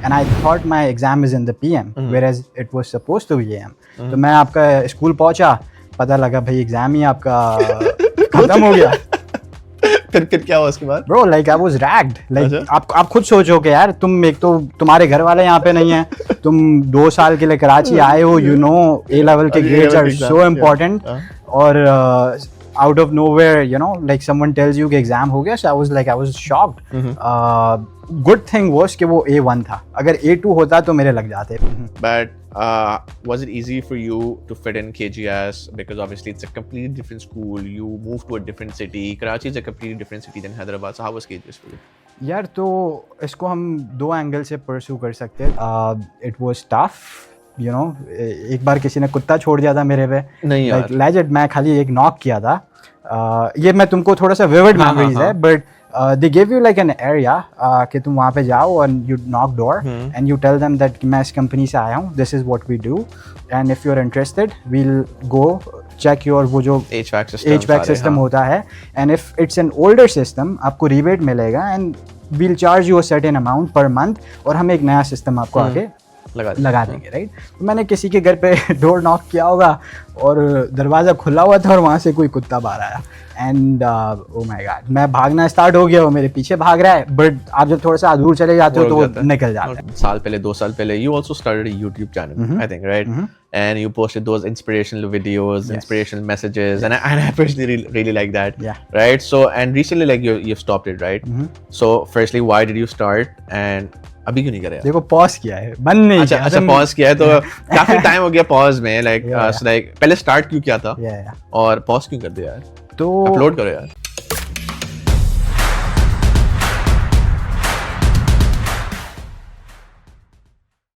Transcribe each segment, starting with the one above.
and I thought my exam is in the PM, whereas it was supposed to be AM. तो मैं आपका school पहुंचा, पता लगा भाई एग्जाम ही आपका खत्म हो गया। फिर क्या हुआ उसके बाद? Bro, like I was ragged. Like आप खुद सोचो कि यार तुम एक तो तुम्हारे घर वाले यहाँ पे नहीं हैं, तुम 2 साल के लिए कराची आए हो, you know A level के grades are so important, और out of nowhere, you know, like someone tells you कि एग्जाम हो गया, so I was shocked. Good thing was कि वो A1 था, अगर A2 होता तो मेरे लग जाते। But was it easy for you to fit in KGS, because obviously it's a completely different school, you moved to a different city, Karachi is a completely different city than Hyderabad, so how was KGS for you? यार तो इसको हम 2 angle से pursue कर सकते हैं। It was tough, you know, एक बार किसी ने कुत्ता छोड़ दिया था मेरे पे, नहीं यार, like legit मैं खाली एक नॉक किया था। ये मैं तुमको थोड़ा सा विविड मेमोरीज है, but they give you like an area कि तुम वहाँ पे जाओ and you knock door and you tell them that मैं इस कंपनी से आया हूँ, this is what we do, and if you're interested we'll go check your वो जो HVAC system होता है, and if it's an older system आपको rebate मिलेगा and we'll charge you a certain amount per month, और हम एक नया सिस्टम आपको आगे लगा देंगे, राइट। तो मैंने किसी के घर पे डोर नॉक किया होगा और दरवाज़ा खुला हुआ था और वहाँ से कोई कुत्ता बाहर आया, एंड ओ माय गॉड, मैं भागना स्टार्ट हो गया, वो मेरे पीछे भाग रहा है, बट आप जब थोड़ा सा दूर चले जाते हो तो वो निकल जाता है। साल पहले 2 साल पहले you also started a YouTube channel, I think, right? And you posted those inspirational videos, inspirational messages, and I personally really like that, right? So and recently like you've stopped it, right? So firstly, why did you start, and अभी क्यों नहीं कर रहे? देखो pause किया है, बंद नहीं किया। अच्छा पॉज किया है, तो काफी टाइम हो गया पॉज में, लाइक पहले स्टार्ट क्यों किया था और पॉज क्यों कर दिया यार? तो अपलोड करो यार।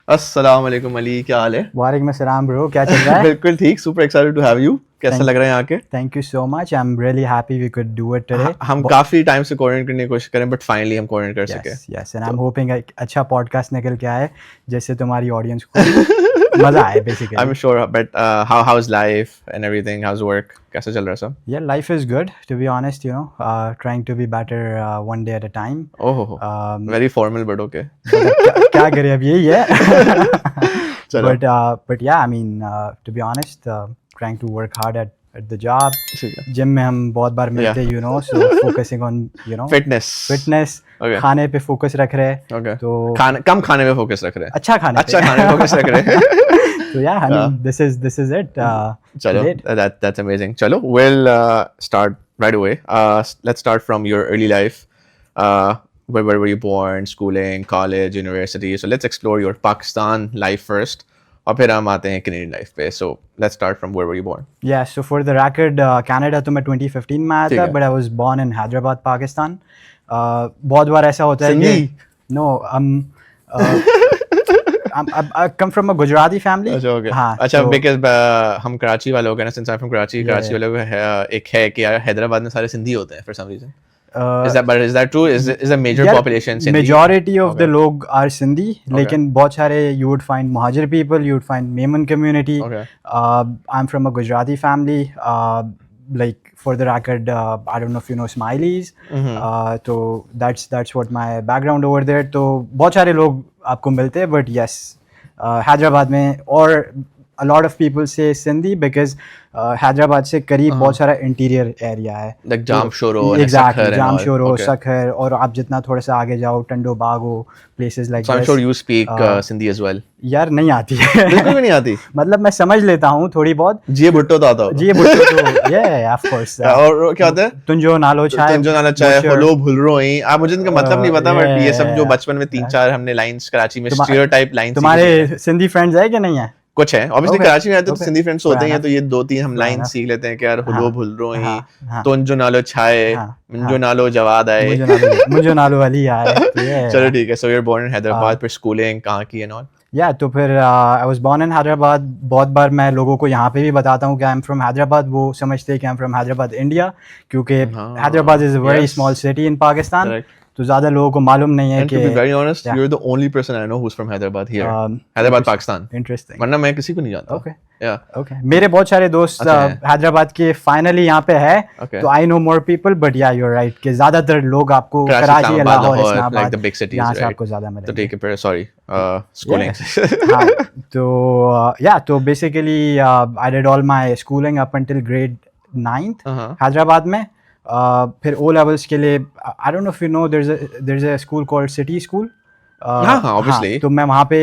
अस्सलाम वालेकुम अली, क्या हाल है? वालेकुम अस्सलाम ब्रो, क्या चल रहा है? बिल्कुल ठीक, super excited to have you. कैसा लग रहा है यहाँ के? Thank you so much, I am really happy we could do it today. हम काफी टाइम से कोऑर्डिनेट करने की कोशिश करें, बट फाइनली हम कोऑर्डिनेट कर सके। Yes, and I am hoping अच्छा पॉडकास्ट निकल के आए जिससे तुम्हारी ऑडियंस को मजा आए basically. I am sure, but how is life and everything, how is work, कैसा चल रहा है सब? Yeah life is good to be honest, you know, trying to be better one day at a time. Oh, very formal but okay. क्या करें, अब यही है। But yeah I mean to be honest, trying to work hard at the job, gym में हम बहुत बार मिलते हैं, you know, so focusing on, you know, fitness, खाने पे फोकस रख रहे हैं, तो कम खाने पे फोकस रख रहे हैं, अच्छा खाने पे फोकस रख रहे हैं। तो yeah, I mean, this is it. चलो, that's amazing. चलो, we'll start right away. Let's start from your early life. Where were you born, schooling, college, university? So let's explore your Pakistan life first. और फिर हम आते हैं Canadian life पे। So let's start from where were you born? Yeah, so for the record, Canada तो मैं 2015 में आया था, but I was born in Hyderabad, Pakistan. बहुत बार ऐसा होता है कि no, I come from a Gujarati family. अच्छा, okay. हाँ, अच्छा, because हम कराची वाले हो गए ना, since I'm from Karachi, Karachi वाले को एक है कि यार हैदराबाद में सारे सिंधी होते हैं for some reason. Is that true? Is a major population Sindhi? Majority of the log are Sindhi, लेकिन बहुत सारे you would find Muhajir people, you would find Memon community. I'm from a Gujarati family. Like for the record, I don't know if you know Smileys. So that's what my background over there. तो बहुत सारे लोग आपको मिलते हैं, but yes, Hyderabad में, और a lot of people say Sindhi because Hyderabad से करीब बहुत सारा इंटीरियर एरिया है, like जामशोरो, exactly, जामशोरो, सखर, और आप जितना थोड़ा सा आगे जाओ, टंडो बागो, places like so I'm sure you speak Sindhi as well. यार नहीं आती है, बिल्कुल भी नहीं आती। मतलब मैं समझ लेता हूँ थोड़ी बहुत। जी भुट्टो तो आता होगा। जी भुट्टो तो yeah, of course. और क्या होता है? तुंजो नालो चाय, होलो भुलरोई। आप मुझे इनका मतलब नहीं पता, बट ये सब जो बचपन में 3-4 हमने लाइंस कराची में स्टीरियोटाइप लाइंस। तुम्हारे सिंधी फ्रेंड्स है कि नहीं है? कुछ है, ऑब्वियसली कराची में आते तो सिंधी फ्रेंड्स होते हैं, तो ये 2-3 हम लाइन सीख लेते हैं कि यार हुलो भुलरोई, तुंजो नालो छाए, मुंजो नालो जवाद आए, मुंजो नालो अली आए। चलो ठीक है। So you are born in Hyderabad, फिर स्कूलिंग कहाँ की एंड ऑल? या तो फिर I was born in Hyderabad. बहुत बार मैं लोगों को यहाँ पे भी बताता हूँ कि आई एम फ्रॉम हैदराबाद, वो समझते हैं कि I am from Hyderabad India, क्योंकि Hyderabad is a very small city in Pakistan, तो ज्यादा लोगों को मालूम नहीं है कि to be very honest, you're the only person I know who's from Hyderabad here. Hyderabad, Pakistan. Interesting. वरना मैं किसी को नहीं जानता। Okay. Yeah. Okay. मेरे बहुत सारे दोस्त अच्छा है। हैदराबाद के फाइनली यहाँ पे है, Okay. तो I know more people, but या यू आर राइट कि ज्यादातर लोग आपको Karachi, Karachi, Islamabad, Lahore, Lahore, like Islamabad the big cities, यहाँ से right? आपको ज्यादा तो मिलेंगे. ठीक है फिर sorry schooling. हाँ, तो basically I did all my schooling up until grade 9th Hyderabad में. फिर O levels के लिए I don't know if you know there's a school called City School. हाँ, obviously. तो मैं वहाँ पे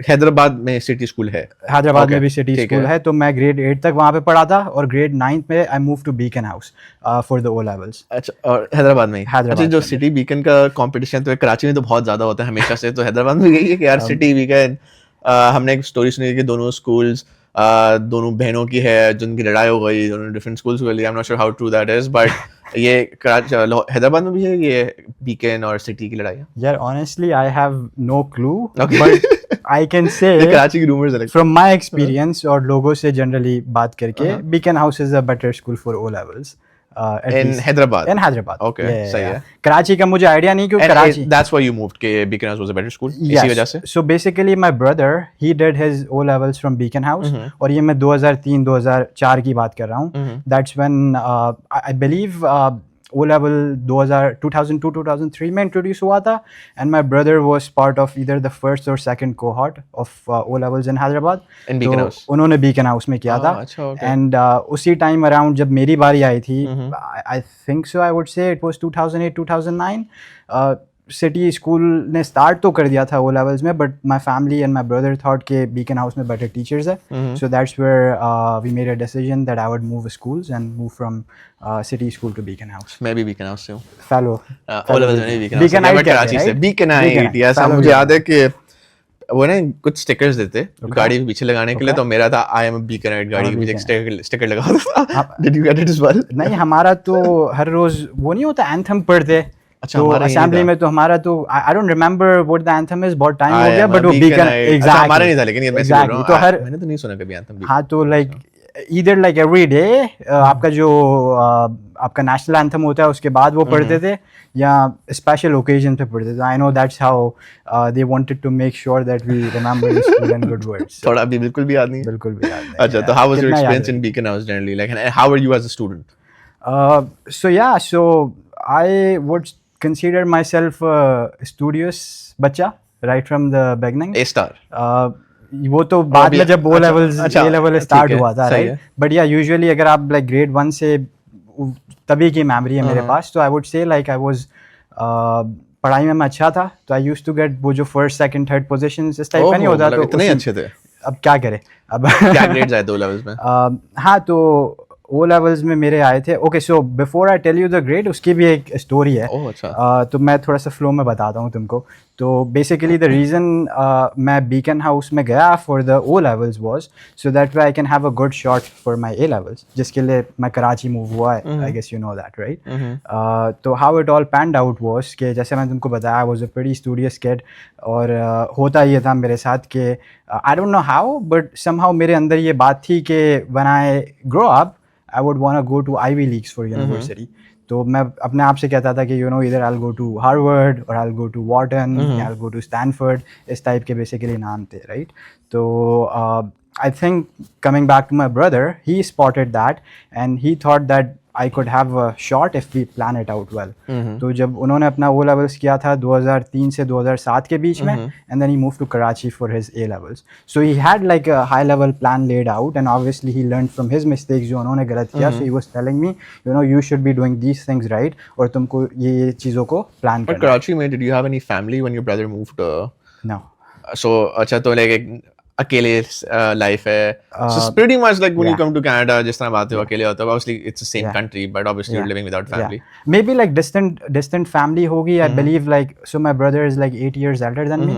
हैदराबाद में सिटी स्कूल है. हैदराबाद Okay, में भी सिटी ठीक स्कूल है, तो मैं ग्रेड 8 तक वहाँ पे पढ़ा था, और ग्रेड 9th में I move to Beaconhouse for the O levels. अच्छा, और हैदराबाद में ही? हैदराबाद अच्छा, जो में। सिटी बीकन का कंपटीशन तो है, कराची में तो बहुत ज्यादा होता है हमेशा से, तो हैदराबाद में यही है कि यार सिटी बीकन. हमने एक स्टोरी सुनी कि दोनों स्कूल्स दोनों बहनों की है जिनकी लड़ाई हो गई, दोनों डिफरेंट स्कूल्स के लिए. I am not sure how true that is, but ये हैदराबाद में भी है ये बीकन और सिटी की लड़ाई? यार honestly I have no clue, Okay. but I can say Karachi की रूमर्स है. from my experience और लोगों से जनरली बात करके, beacon house is a better school for O levels. At In least. Hyderabad? In Hyderabad. Okay, Yeah, yeah, सही yeah. है. कराची का मुझे आइडिया नहीं, क्योंकि And Karachi. that's why you moved के Beacon House was a better school? इसी वजह से? So basically my brother he did his O levels from Beacon House, और ये मैं 2003-2004 की बात कर रहा हूँ. That's when I believe O level 2002-2003 में introduce हुआ था, and my brother was part of either the first or second cohort of O levels in Hyderabad. In Beacon House? उन्होंने Beacon House में किया था. अच्छा, okay. And उसी time around जब मेरी बारी आई थी, I think so I would say it was 2008-2009. City School ने स्टार्ट तो कर दिया था O levels में, but my family and my brother thought के बीकन हाउस में बेटर टीचर्स है, so that's where we made a decision that I would move schools and move from City School to Beaconhouse. मैं भी बीकन हाउस से हूँ. Fellow O levels में भी beacon house. Beaconite मैं कराची कहते से. हैं, Beaconite, Beaconite, yes. fellow मुझे याद है Beaconite. कि वो ना कुछ स्टिकर्स देते गाड़ी के पीछे लगाने के लिए, तो मेरा था आई एम अ बीकनाइट, गाड़ी के पीछे एक स्टिकर लगा होता था. Did you get it as well? नहीं, हमारा तो हर रोज वो नहीं होता, एंथम पढ़ते. अच्छा, तो हमारा असेंबली में तो हमारा तो I don't remember what the anthem is, बहुत टाइम हो गया, बट वो बीकन एग्जैक्टली हमारा नहीं था, लेकिन ये मैं बोल रहा हूँ. तो हर मैंने तो नहीं सुना कभी एंथम. हाँ, तो like either like every day आपका जो आपका नेशनल एंथम होता है उसके बाद वो पढ़ते थे, या स्पेशल ओकेजन पे पढ़ते थे. I know that's how they wanted to make sure that we remember the school and good words. थोड़ा अभी बिल्कुल भी याद नहीं. बिल्कुल भी याद नहीं. अच्छा, तो हाउ वाज योर कितना याद experience in Beaconhouse generally, like how were you as a student? So I would consider myself a studious बच्चा right from the beginning. A star. वो तो बाद में जब O levels अच्छा, A level स्टार्ट हुआ था, सही राइट. है. बट या यूजुअली अगर आप लाइक ग्रेड 1 से तभी की मेमोरी है मेरे पास, तो I would say like I was पढ़ाई में मैं अच्छा था, तो आई यूज्ड टू गेट वो जो फर्स्ट सेकंड थर्ड पोजीशंस इस टाइप का नहीं होता, तो इतने अच्छे थे. अब क्या करें अब. क्या ग्रेड्स आए 2 लेवल्स में? हाँ, तो O levels में मेरे आए थे. Okay, so before I tell you the grade, उसकी भी एक स्टोरी है. ओह, अच्छा. तो मैं थोड़ा सा फ्लो में बताता हूँ तुमको. तो बेसिकली द रीज़न मैं बीकन हाउस में गया for the O levels was so that way I can have a good shot for my A levels, जिसके लिए मैं कराची मूव हुआ है. I guess you know that, right. तो how it all panned out was कि जैसे मैंने तुमको बताया, I was a pretty studious kid, और होता ये था मेरे साथ कि I don't know how, but somehow मेरे अंदर ये बात थी कि when I grow up I would want to go to Ivy Leagues for university. तो मैं अपने आप से कहता था कि either I'll go to Harvard or I'll go to Wharton, I'll go to Stanford. इस टाइप के basically नाम थे, right? तो I think coming back to my brother, he spotted that and he thought that I could have a shot if we plan it out well. तो जब उन्होंने अपना O levels किया था 2003 से 2007 के बीच में, and then he moved to Karachi for his A levels. So he had like a high level plan laid out, and obviously he learned from his mistakes जो उन्होंने गलत किया. So he was telling me, you should be doing these things right, और तुमको ये चीज़ों को plan But करना. Karachi में did you have any family when your brother moved? No. So अच्छा, तो like एक अकेले लाइफ है. So it's pretty much like when you come to Canada, जिस तरह बात है अकेले होता है. Obviously it's the same country, but obviously you're living without family. Maybe like distant family होगी. I believe like, so my brother is like 8 years elder than me,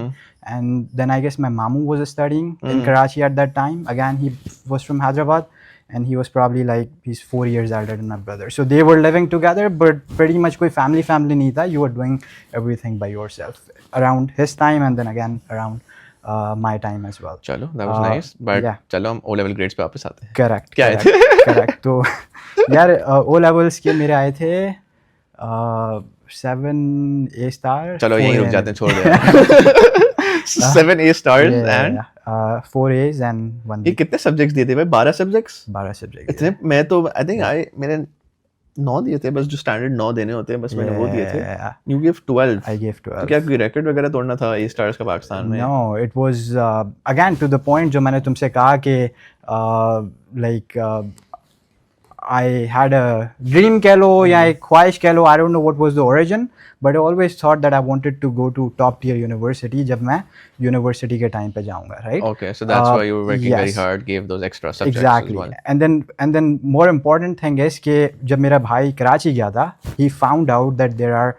and then I guess my mamu was studying in Karachi at that time. Again, he was from Hyderabad, and he was probably like, he's 4 years elder than my brother. So they were living together, but pretty much कोई family नहीं था. You were doing everything by yourself around his time, and then again around my time as well. चलो, that was nice. But चलो हम O level grades पे वापस आते हैं. Correct. क्या आए थे? Correct. तो यार O levels के मेरे आए थे 7 A star. चलो यहीं रुक जाते हैं, छोड़ दे. 7 A stars and 4 A's and 1 ये B. कितने सब्जेक्ट्स दिए थे भाई? 12 सब्जेक्ट्स? 12 सब्जेक्ट. इतने? मैं तो आई थिंक मैंने 9 दिए थे बस, जो स्टैंडर्ड 9 देने होते हैं बस, मैंने वो दिए थे. You give 12. I gave तो 12. क्या कोई रिकॉर्ड वगैरह तोड़ना था ए स्टार्स का पाकिस्तान में? No, it was again to the point जो मैंने तुमसे कहा कि like I had a dream कह लो या एक ख्वाहिश कह लो, I don't know what was the origin, but I always thought that I wanted to go to top tier university जब मैं university के time पे जाऊँगा, right? Okay, so that's why you were working very yes. hard, gave those extra subjects Exactly. as well. And then more important thing is कि जब मेरा भाई कराची गया था, he found out that there are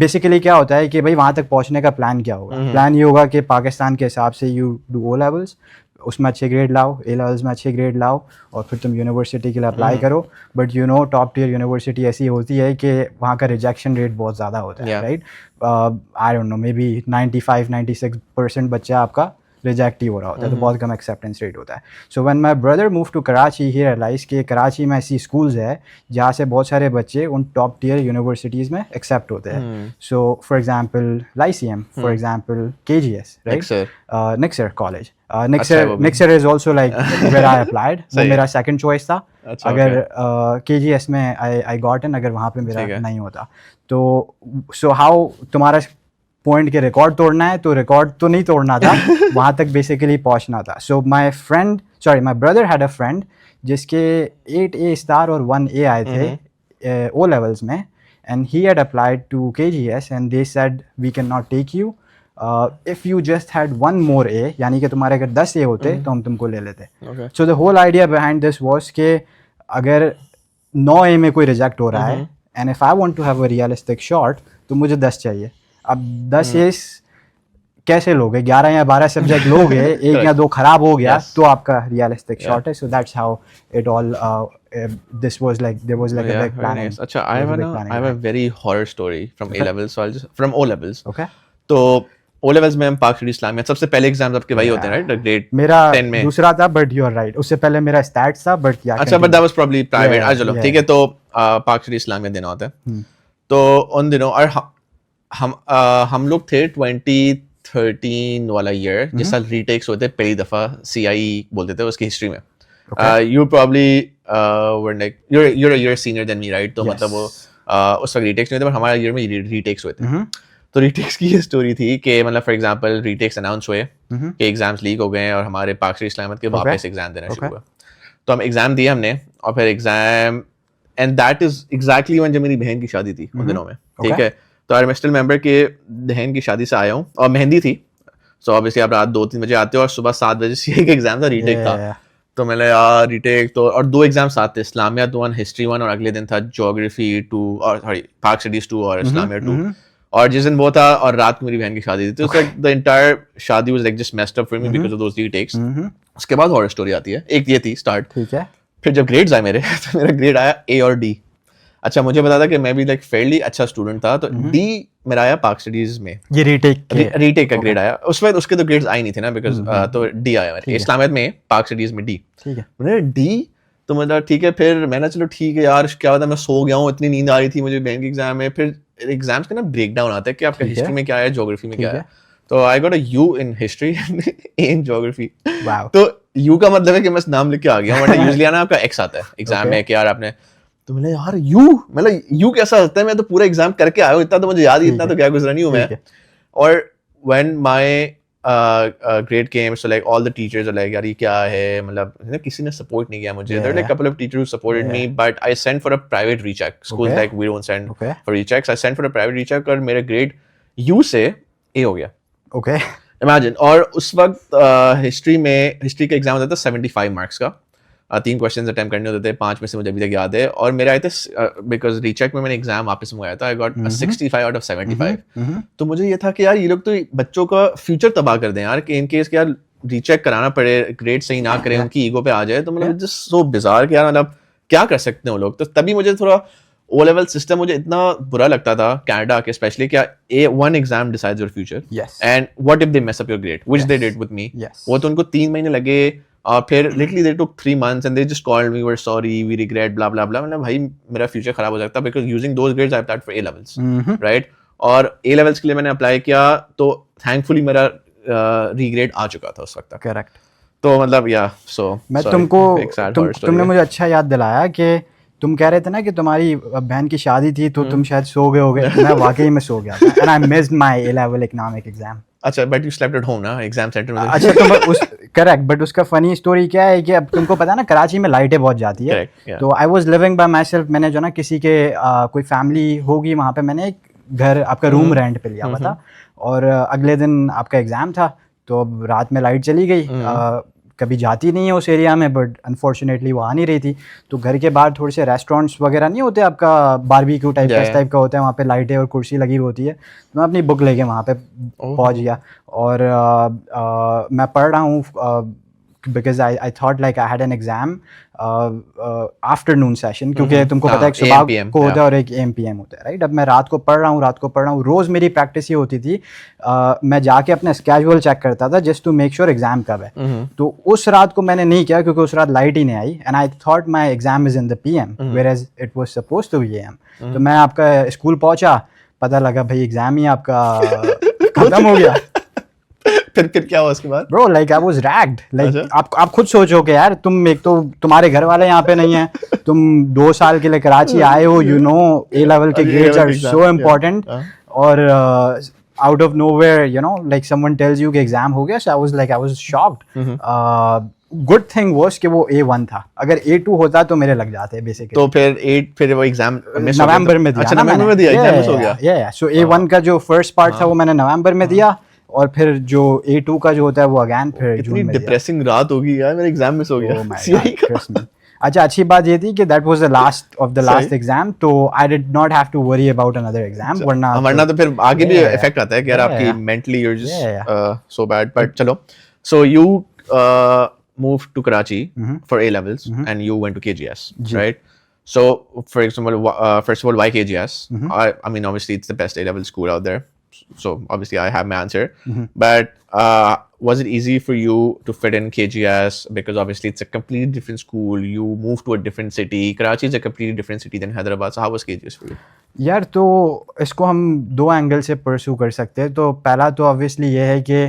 basically क्या होता है कि भाई वहाँ तक पहुँचने का प्लान क्या होगा. प्लान ये होगा कि पाकिस्तान के हिसाब से यू डू ओ लेवल्स, उसमें अच्छे ग्रेड लाओ, ए लेवल्स में अच्छे ग्रेड लाओ और फिर तुम यूनिवर्सिटी के लिए अप्लाई करो. But you know top tier university ऐसी होती है कि वहाँ का रिजेक्शन रेट बहुत ज़्यादा होता है, right? I don't no, may be 95-96% बच्चा आपका रिजेक्ट ही हो रहा होता है, तो बहुत कम एक्सेप्टेंस रेट होता है. So when my brother move to Karachi, he realise कि कराची में ऐसी स्कूल्स है जहाँ से बहुत सारे बच्चे उन टॉप टियर यूनिवर्सिटीज़ में एक्सेप्ट होते हैं. सो फॉर एग्जांपल लाइसीएम, for example KGS, right? Nixor college. Nixor is also like where I applied. वो मेरा सेकंड चॉइस था. अगर केजीएस में आई गॉट इन, अगर वहाँ पे मेरा नहीं होता तो सो हाउ तुम्हारा पॉइंट के रिकॉर्ड तोड़ना है, तो रिकॉर्ड तो नहीं तोड़ना था, वहाँ तक बेसिकली पहुँचना था. So my brother had a friend जिसके 8 A स्टार और 1 A आए थे ओ लेवल्स में, and he had applied to KGS and they said we can not take you if you just had 1 more A, यानी कि तुम्हारे अगर 10 A होते तो हम तुमको ले लेते. So the whole idea behind this was कि अगर 9 A में कोई रिजेक्ट हो रहा है and if I want to have a realistic shot, तो मुझे 10 चाहिए. अब 10 A's कैसे लोगे? 11 या 12 सब्जेक्ट लोगे, एक या दो खराब हो गया तो आपका रियलिस्टिक शॉट है. So that's how it all this was like there was like a big planning. Nice. Acha, I have a very horror story from A levels, so I'll just from O levels. Okay. तो O levels में हम पाक city Islamia, सबसे पहले exams आपके वही होते हैं, राइट? ग्रेड मेरा 10 में दूसरा था, बट यू आर राइट. उससे पहले मेरा स्टैट्स था, बट या अच्छा, but that was probably private. चलो ठीक है. तो पाक सिटी इस्लामिया देना होता है. तो उन दिनों और हम लोग थे 2013 वाला ईयर, जिस साल रीटेक्स होते पहली दफा CIE बोलते थे उसकी हिस्ट्री में. You probably were like you're a year senior than me, right? तो मतलब वो उस वक्त रीटेक्स नहीं थे, पर हमारे ईयर में रीटेक्स हुए थे. तो रीटेक्स की ये स्टोरी थी कि मतलब फॉर एग्जांपल रीटेक्स अनाउंस हुए कि एग्जाम्स लीक हो गए हैं और हमारे पाक सिटी इस्लामिया के वापस एग्जाम देना शुरू हुआ. तो हम एग्जाम दिए हमने, और फिर exam, and that is exactly when जब मेरी बहन की शादी थी उन दिनों में. ठीक है. तो आई स्टिल मेंबर के बहन की शादी से आया हूँ और मेहंदी थी. सो ऑब्वियसली आप रात 2-3 बजे आते हो और सुबह 7 बजे से एक एग्जाम था, रीटेक था. तो मैंने यार रीटेक तो, और 2 एग्जाम साथ थे, इस्लामिया 1, हिस्ट्री 1, और अगले दिन था ज्योग्राफी 2 और सॉरी पाक स्टडीज 2 और इस्लामिया 2. और जिस दिन वो था और रात को मेरी बहन की शादी थी, तो लाइक द एंटायर शादी was like just messed up for me because of those retakes. उसके बाद हॉरर स्टोरी आती है. एक ये थी स्टार्ट. ठीक है. फिर जब ग्रेड्स आए मेरे तो मेरा ग्रेड आया A और D. अच्छा, मुझे पता था कि मैं भी लाइक फेयरली अच्छा स्टूडेंट था, तो D मेरा आया पाक स्टडीज में. ये रीटेक का ग्रेड आया. उस वक्त उसके तो ग्रेड्स आए नहीं थे ना, बिकॉज तो D आया मेरे इस्लामियत में, पाक स्टडीज में D. ठीक है. मैंने D तो मतलब ठीक है. फिर मैंने चलो ठीक है यार, क्या होता है, मैं सो गया हूँ, इतनी नींद आ रही थी मुझे बैंक एग्जाम में. फिर एग्जाम्स के ना ब्रेक डाउन आता है कि आपका हिस्ट्री में क्या है, ज्योग्राफी में क्या है. तो I got a U in history, A in geography. तो U का मतलब है कि मैं नाम लिख के आ गया हूँ, वरना यूजुअली ना आपका X आता है एग्जाम में कि यार आपने. तो मैंने यार U कैसा होता है, मैं तो पूरा एग्जाम करके आया हूँ, इतना तो मुझे याद ही, इतना तो क्या गुजरा नहीं हूँ मैं. और when my grade came, so like all the teachers are like यार ये क्या है, मतलब किसी ने सपोर्ट नहीं किया मुझे. There were like a couple of teachers who supported me, but I sent for a private recheck. Schools like we don't send for rechecks. I sent for a private recheck और मेरा grade U से A हो गया. Okay. Imagine. और उस वक्त history का exam होता था 75 मार्क्स का. 3 क्वेश्चंस अटेम्प्ट करने होते थे, 5 में से मुझे अभी तक याद है. और मेरे आए थे बिकॉज रीचेक में मैंने एग्जाम वापस मंगाया था, आई गॉट 65 आउट ऑफ 75. तो मुझे ये था कि यार ये लोग तो बच्चों का फ्यूचर तबाह कर दें यार, कि इन केस कि यार रीचेक कराना पड़े, ग्रेड सही ना करें, उनकी ईगो पे आ जाए. तो मतलब जस्ट सो बिजार कि यार मतलब क्या कर सकते हैं वो लोग. तो तभी मुझे थोड़ा O लेवल सिस्टम मुझे इतना बुरा लगता था कनाडा के, स्पेशली क्या one exam decides your future. Yes. And what if they mess up your grade, which they did with me. Yes. वो तो उनको 3 महीने लगे, और फिर literally they took 3 months and they just called me, we're sorry, we regret, blah blah blah. मतलब भाई मेरा फ्यूचर खराब हो सकता, because using those grades I applied for A levels, right? और A levels के लिए मैंने अप्लाई किया, तो थैंकफुली मेरा रीग्रेड आ चुका था उस वक्त तक। करेक्ट। तो मतलब या सो मैं तुमने मुझे अच्छा याद दिलाया कि तुम कह रहे थे ना कि तुम्हारी बहन की शादी थी तो तुम शायद सो गए होगे। मैं वाकई में सो गया था and I missed my A level economic exam. अच्छा, but you slept at home ना एग्जाम सेंटर में? अच्छा तो उस करेक्ट, बट उसका फनी स्टोरी क्या है कि अब तुमको पता है ना कराची में लाइटें बहुत जाती है। Correct, yeah. तो I was living by my self. मैंने जो ना किसी के कोई फैमिली होगी वहाँ पे, मैंने एक घर आपका रूम रेंट पे लिया हुआ था और अगले दिन आपका एग्जाम था। तो अब रात में लाइट चली गई। कभी जाती नहीं है उस एरिया में, बट अनफॉर्चुनेटली वो आ नहीं रही थी। तो घर के बाहर थोड़े से रेस्टोरेंट्स वगैरह नहीं होते आपका, बारबेक्यू टाइप का, इस टाइप का होता है, वहाँ पे लाइटें और कुर्सी लगी हुई होती है। तो मैं अपनी बुक लेके वहाँ पे पहुँच गया और मैं पढ़ रहा हूँ because I thought like I had an exam afternoon session, क्योंकि तुमको पता है एक सुबह को होता है और एक AM-PM होता है, राइट। अब मैं रात को पढ़ रहा हूँ। रोज़ मेरी प्रैक्टिस ये होती थी, मैं जाके अपना स्केड्यूल चेक करता था just to make sure exam कब है। तो उस रात को मैंने नहीं किया क्योंकि उस रात लाइट ही नहीं आई and I thought my exam is in the PM whereas it was suppose to be AM। तो मैं आपका स्कूल पहुंचा, पता लगा भाई एग्जाम ही आपका खत्म हो गया। फिर क्या हुआ उसके बाद? Bro like I was ragged. Like आप खुद सोचो कि यार तुम, एक तो तुम्हारे घर वाले यहाँ पे नहीं है, तुम 2 साल के लिए कराची आए हो, यू नो A लेवल के ग्रेड्स आर सो इम्पोर्टेंट, और out of nowhere you know like someone tells you कि एग्जाम हो गया। So I was shocked. Good thing was कि वो A1 था, अगर A2 होता तो मेरे लग जाते बेसिकली। तो फिर वो एग्जाम नवंबर में दिया। अच्छा, नवंबर में दिया, एग्जाम मिस हो गया। या सो A1 का जो फर्स्ट पार्ट था वो मैंने नवंबर में दिया और फिर जो A2 का जो होता है वो अगेन फिर जून में दिया। डिप्रेसिंग रात होगी यार, मेरा एग्जाम मिस हो गया। Oh my God, trust me. अच्छा, अच्छी बात ये थी कि that was the last of the last exam, तो I did not have to worry about another exam. वरना तो फिर आगे भी इफेक्ट आता है कि यार आपकी mentally you are just so bad. But चलो, so you moved to Karachi for A levels and you went to KGS, right? So, for example, first of all, why KGS? I mean, obviously, it's the best A level school out there. So, obviously, I have my answer. But was it easy for you to fit in KGS? Because obviously, it's a completely different school. You moved to a different city. Karachi is a completely different city than Hyderabad. So, how was KGS for you? यार, तो इसको हम 2 angle से pursue कर सकते हैं। तो पहला तो ऑब्वियसली ये है कि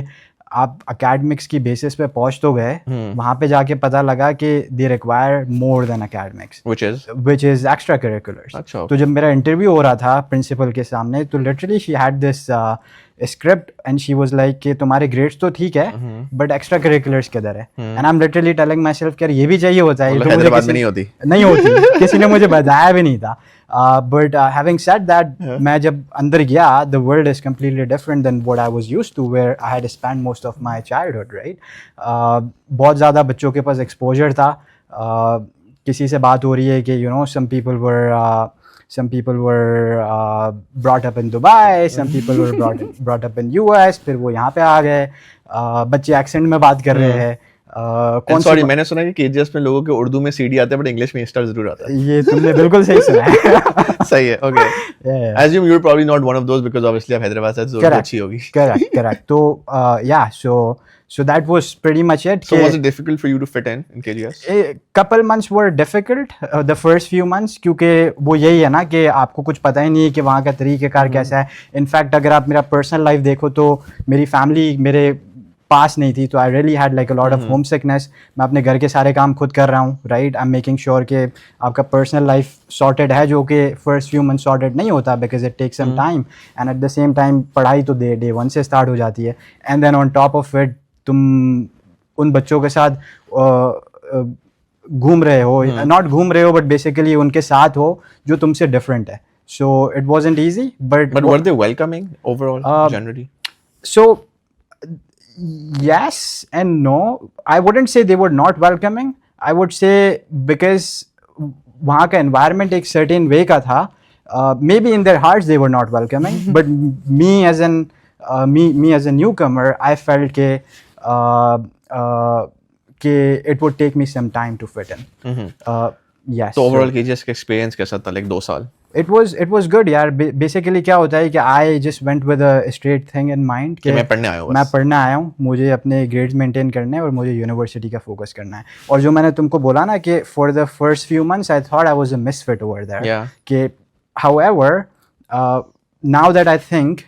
आप अकेडमिक्स की बेसिस पे पहुंच तो गए, वहाँ पे जाके पता लगा कि they require more than academics, which is extra curriculars। अच्छा। तो जब मेरा इंटरव्यू हो रहा था प्रिंसिपल के सामने, तो literally she had this script and she was like कि तुम्हारे ग्रेड्स तो ठीक है बट एक्स्ट्रा करिकुलर्स किधर है। And I am literally telling my self कि ये भी चाहिए होता है, तो हैदराबाद में नहीं होती किसी ने मुझे बताया भी नहीं था। बट हैविंग सेड दैट, मैं जब अंदर गया, the world is completely different than what I was used to, where I had spent most of my childhood, right. बहुत ज़्यादा बच्चों के पास एक्सपोजर था। किसी से बात हो रही है कि you no some people were brought up in Dubai, some people were brought up in US, फिर वो यहाँ पे आ गए। बच्चे एक्सेंट में बात कर रहे हैं। सॉरी, मैंने सुना है कि केजीएस में लोगों के उर्दू में सीडी आता है बट इंग्लिश में स्टार जरूर आता है। ये तुमने बिल्कुल सही सुना है। सही है, okay. Assume you're probably not one of those because obviously आप हैदराबाद से, तो अच्छी होगी। Correct। तो yeah, so that was pretty much it. So was it difficult for you to fit in KGS? A couple months were difficult, the first few months, क्योंकि वो यही है ना कि आपको कुछ पता ही नहीं है कि वहाँ का तरीक़ेकार कैसा है। इनफैक्ट अगर आप मेरा पर्सनल लाइफ देखो तो मेरी फैमिली मेरे पास नहीं थी, तो I really had like a lot of home sickness. मैं अपने घर के सारे काम खुद कर रहा हूँ, right. I am making sure कि आपका पर्सनल लाइफ सॉर्टेड है, जो कि फर्स्ट फ्यू मंथ सॉर्टेड नहीं होता because it takes some time, and at the same time पढ़ाई तो डे 1 से स्टार्ट हो जाती है। And then on top of it तुम उन बच्चों के साथ घूम रहे हो, नॉट घूम रहे हो बट बेसिकली उनके साथ हो जो तुमसे डिफरेंट है। So it wasn't easy, but were they welcoming overall generally? So yes and no, I wouldn't say they were not welcoming. I would say because वहाँ का environment एक certain way का था, maybe in their hearts they were not welcoming, but me as a newcomer, I felt कि it would take me some time to fit in. Yes. तो overall KGS का experience कैसा था, like 2 साल? It was good यार। Basically क्या होता है कि I just went with a straight thing in mind कि मैं पढ़ने आया हूँ, मुझे अपने ग्रेड्स मेंटेन करने हैं और मुझे यूनिवर्सिटी का फोकस करना है। और जो मैंने तुमको बोला ना कि for the first few months I thought I was a misfit over there, कि however now that I think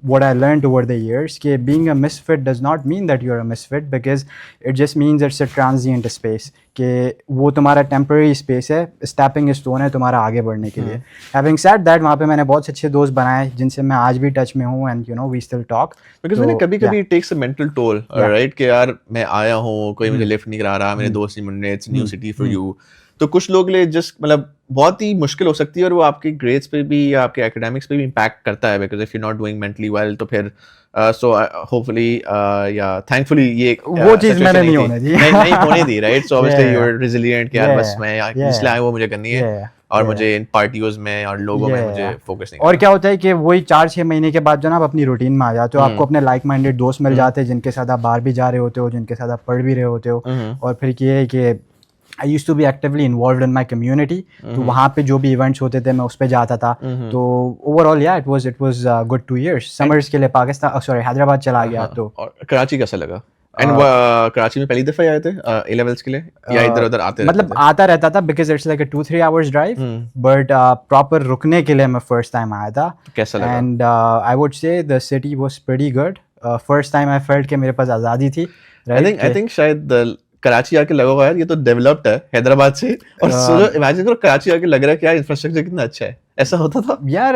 what I learned over the years कि being a misfit does not mean that you're a misfit, because it just means it's a transient space, कि वो तुम्हारा temporary space है, stepping stone है तुम्हारा आगे बढ़ने के लिए. Having said that, वहाँ पे मैंने बहुत अच्छे दोस्त बनाए जिनसे मैं आज भी टच में हूँ, and you know we still talk. Because मैंने कभी-कभी it takes a mental toll, right? कि यार मैं आया हूँ, कोई मुझे लिफ्ट नहीं करा रहा, मेरे दोस्त नहीं मिल रहे, it's new city for you. तो कुछ लोग लिए जस्ट मतलब बहुत ही मुश्किल हो सकती है, और वो आपके ग्रेड्स पे भी या आपके एकेडमिक्स पे भी इम्पैक्ट करता है, because if you not doing mentally well तो फिर सो होपफुली या थैंकफुली ये वो चीज मैंने नहीं होने दी, नहीं होने दी, right? So obviously you are resilient कि यार बस मैं इसलिए आया वो मुझे करनी है, और मुझे इन पार्टियों में और लोगों में मुझे फोकस नहीं. और क्या होता है कि वही 4-6 महीने के बाद जो ना आप अपनी रूटीन में आ जाते हो, आपको अपने लाइक माइंडेड दोस्त मिल जाते हैं जिनके साथ आप बाहर भी जा रहे होते हो, जिनके साथ आप पढ़ भी रहे होते हो, और फिर ये है कि I used to be actively involved in my community. तो वहाँ पे जो भी events होते थे मैं उस पे जाता था. तो overall yeah, it was good 2 years. Summers के लिए पाकिस्तान हैदराबाद चला गया. तो और कराची कैसा लगा? एंड कराची में पहली दफा आए थे ए लेवल्स के लिए या इधर उधर आते रहते? मतलब आता रहता था because it's like a 2-3 hours drive. But proper रुकने के लिए मैं first time आया था. कैसा लगा? And I would say the city was pretty good. First time I felt कि मेरे पास आज़ादी थी. I think शायद कराची आके लगा हुआ यार ये तो डेवलप्ड है हैदराबाद से, और सोचो इमेजिन करो कराची आके लग रहा है कि यार इंफ्रास्ट्रक्चर कितना अच्छा है. ऐसा होता था यार?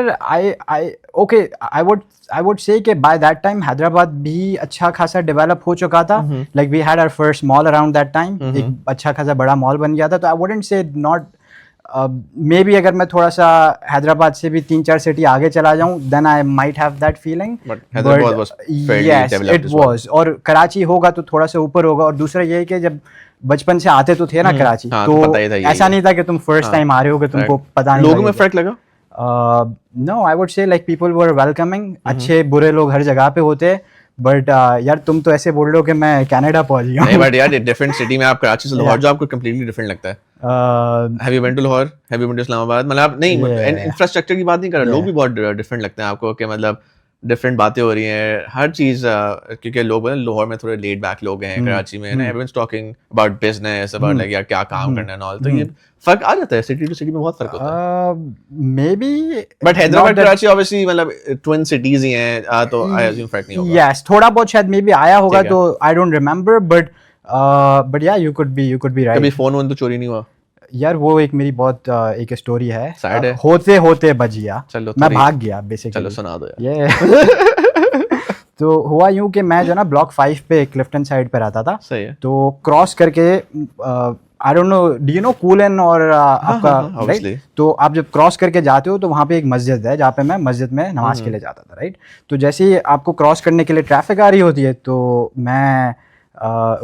I would say कि by that time हैदराबाद भी अच्छा खासा डेवलप हो चुका था. Like we had our first mall around that time. एक अच्छा खासा बड़ा मॉल बन गया था. तो I wouldn't say not. Maybe अगर मैं थोड़ा सा हैदराबाद से भी 3-4 सिटी आगे चला जाऊं, then I might have that feeling. But Hyderabad was fairly developed as well. was. और कराची होगा तो थोड़ा सा ऊपर होगा. और दूसरा ये है कि जब बचपन से आते तो थे ना कराची, तो ऐसा नहीं था कि तुम फर्स्ट टाइम आ रहे हो कि तुमको पता नहीं. लोगों में फर्क लगा? No, I would say like people were welcoming. अच्छे बुरे लोग हर जगह पे होते. बट यार तुम तो ऐसे बोल रहे हो कि मैं कनाडा पहुंच गया. नहीं बट यार डिफरेंट सिटी में आप कराची से लाहौर जो आपको कंप्लीटली डिफरेंट लगता है. Have you been to Lahore? Have you been to Islamabad? मतलब नहीं इंफ्रास्ट्रक्चर की बात नहीं कर रहा, लोग भी बहुत डिफरेंट लगते हैं आपको, कि मतलब डिफरेंट बातें हो रही हैं हर चीज, क्योंकि लोग लाहौर में थोड़े लेड बैक लोग हैं, कराची में everyone's talking about business, about like यार क्या काम करना है एंड ऑल. तो ये फर्क आ जाता है, सिटी टू सिटी में बहुत फर्क होता है. May be but Hyderabad Karachi obviously मतलब ट्विन सिटीज ही हैं, तो आई अज्यूम फर्क नहीं होगा. यस, थोड़ा बहुत शायद मे बी आया होगा, तो आई डोंट रिमेंबर. बट या यू कुड बी राइट. कभी फोन तो चोरी नहीं हुआ? यार वो एक मेरी बहुत एक स्टोरी है. सैड है. होते होते बच गया. चलो मैं भाग गया बेसिकली. चलो सुना दो यार. तो हुआ यूं कि मैं जो ना ब्लॉक 5 पे क्लिफ्टन साइड पे रहता था. सही है. तो क्रॉस करके आई don't no, do you know कूलन और आपका राइट? तो आप जब क्रॉस करके जाते हो तो वहाँ पे एक मस्जिद है जहाँ पे मैं मस्जिद में नमाज के लिए जाता था, राइट? तो जैसे ही आपको क्रॉस करने के लिए ट्रैफिक आ रही होती है, तो मैं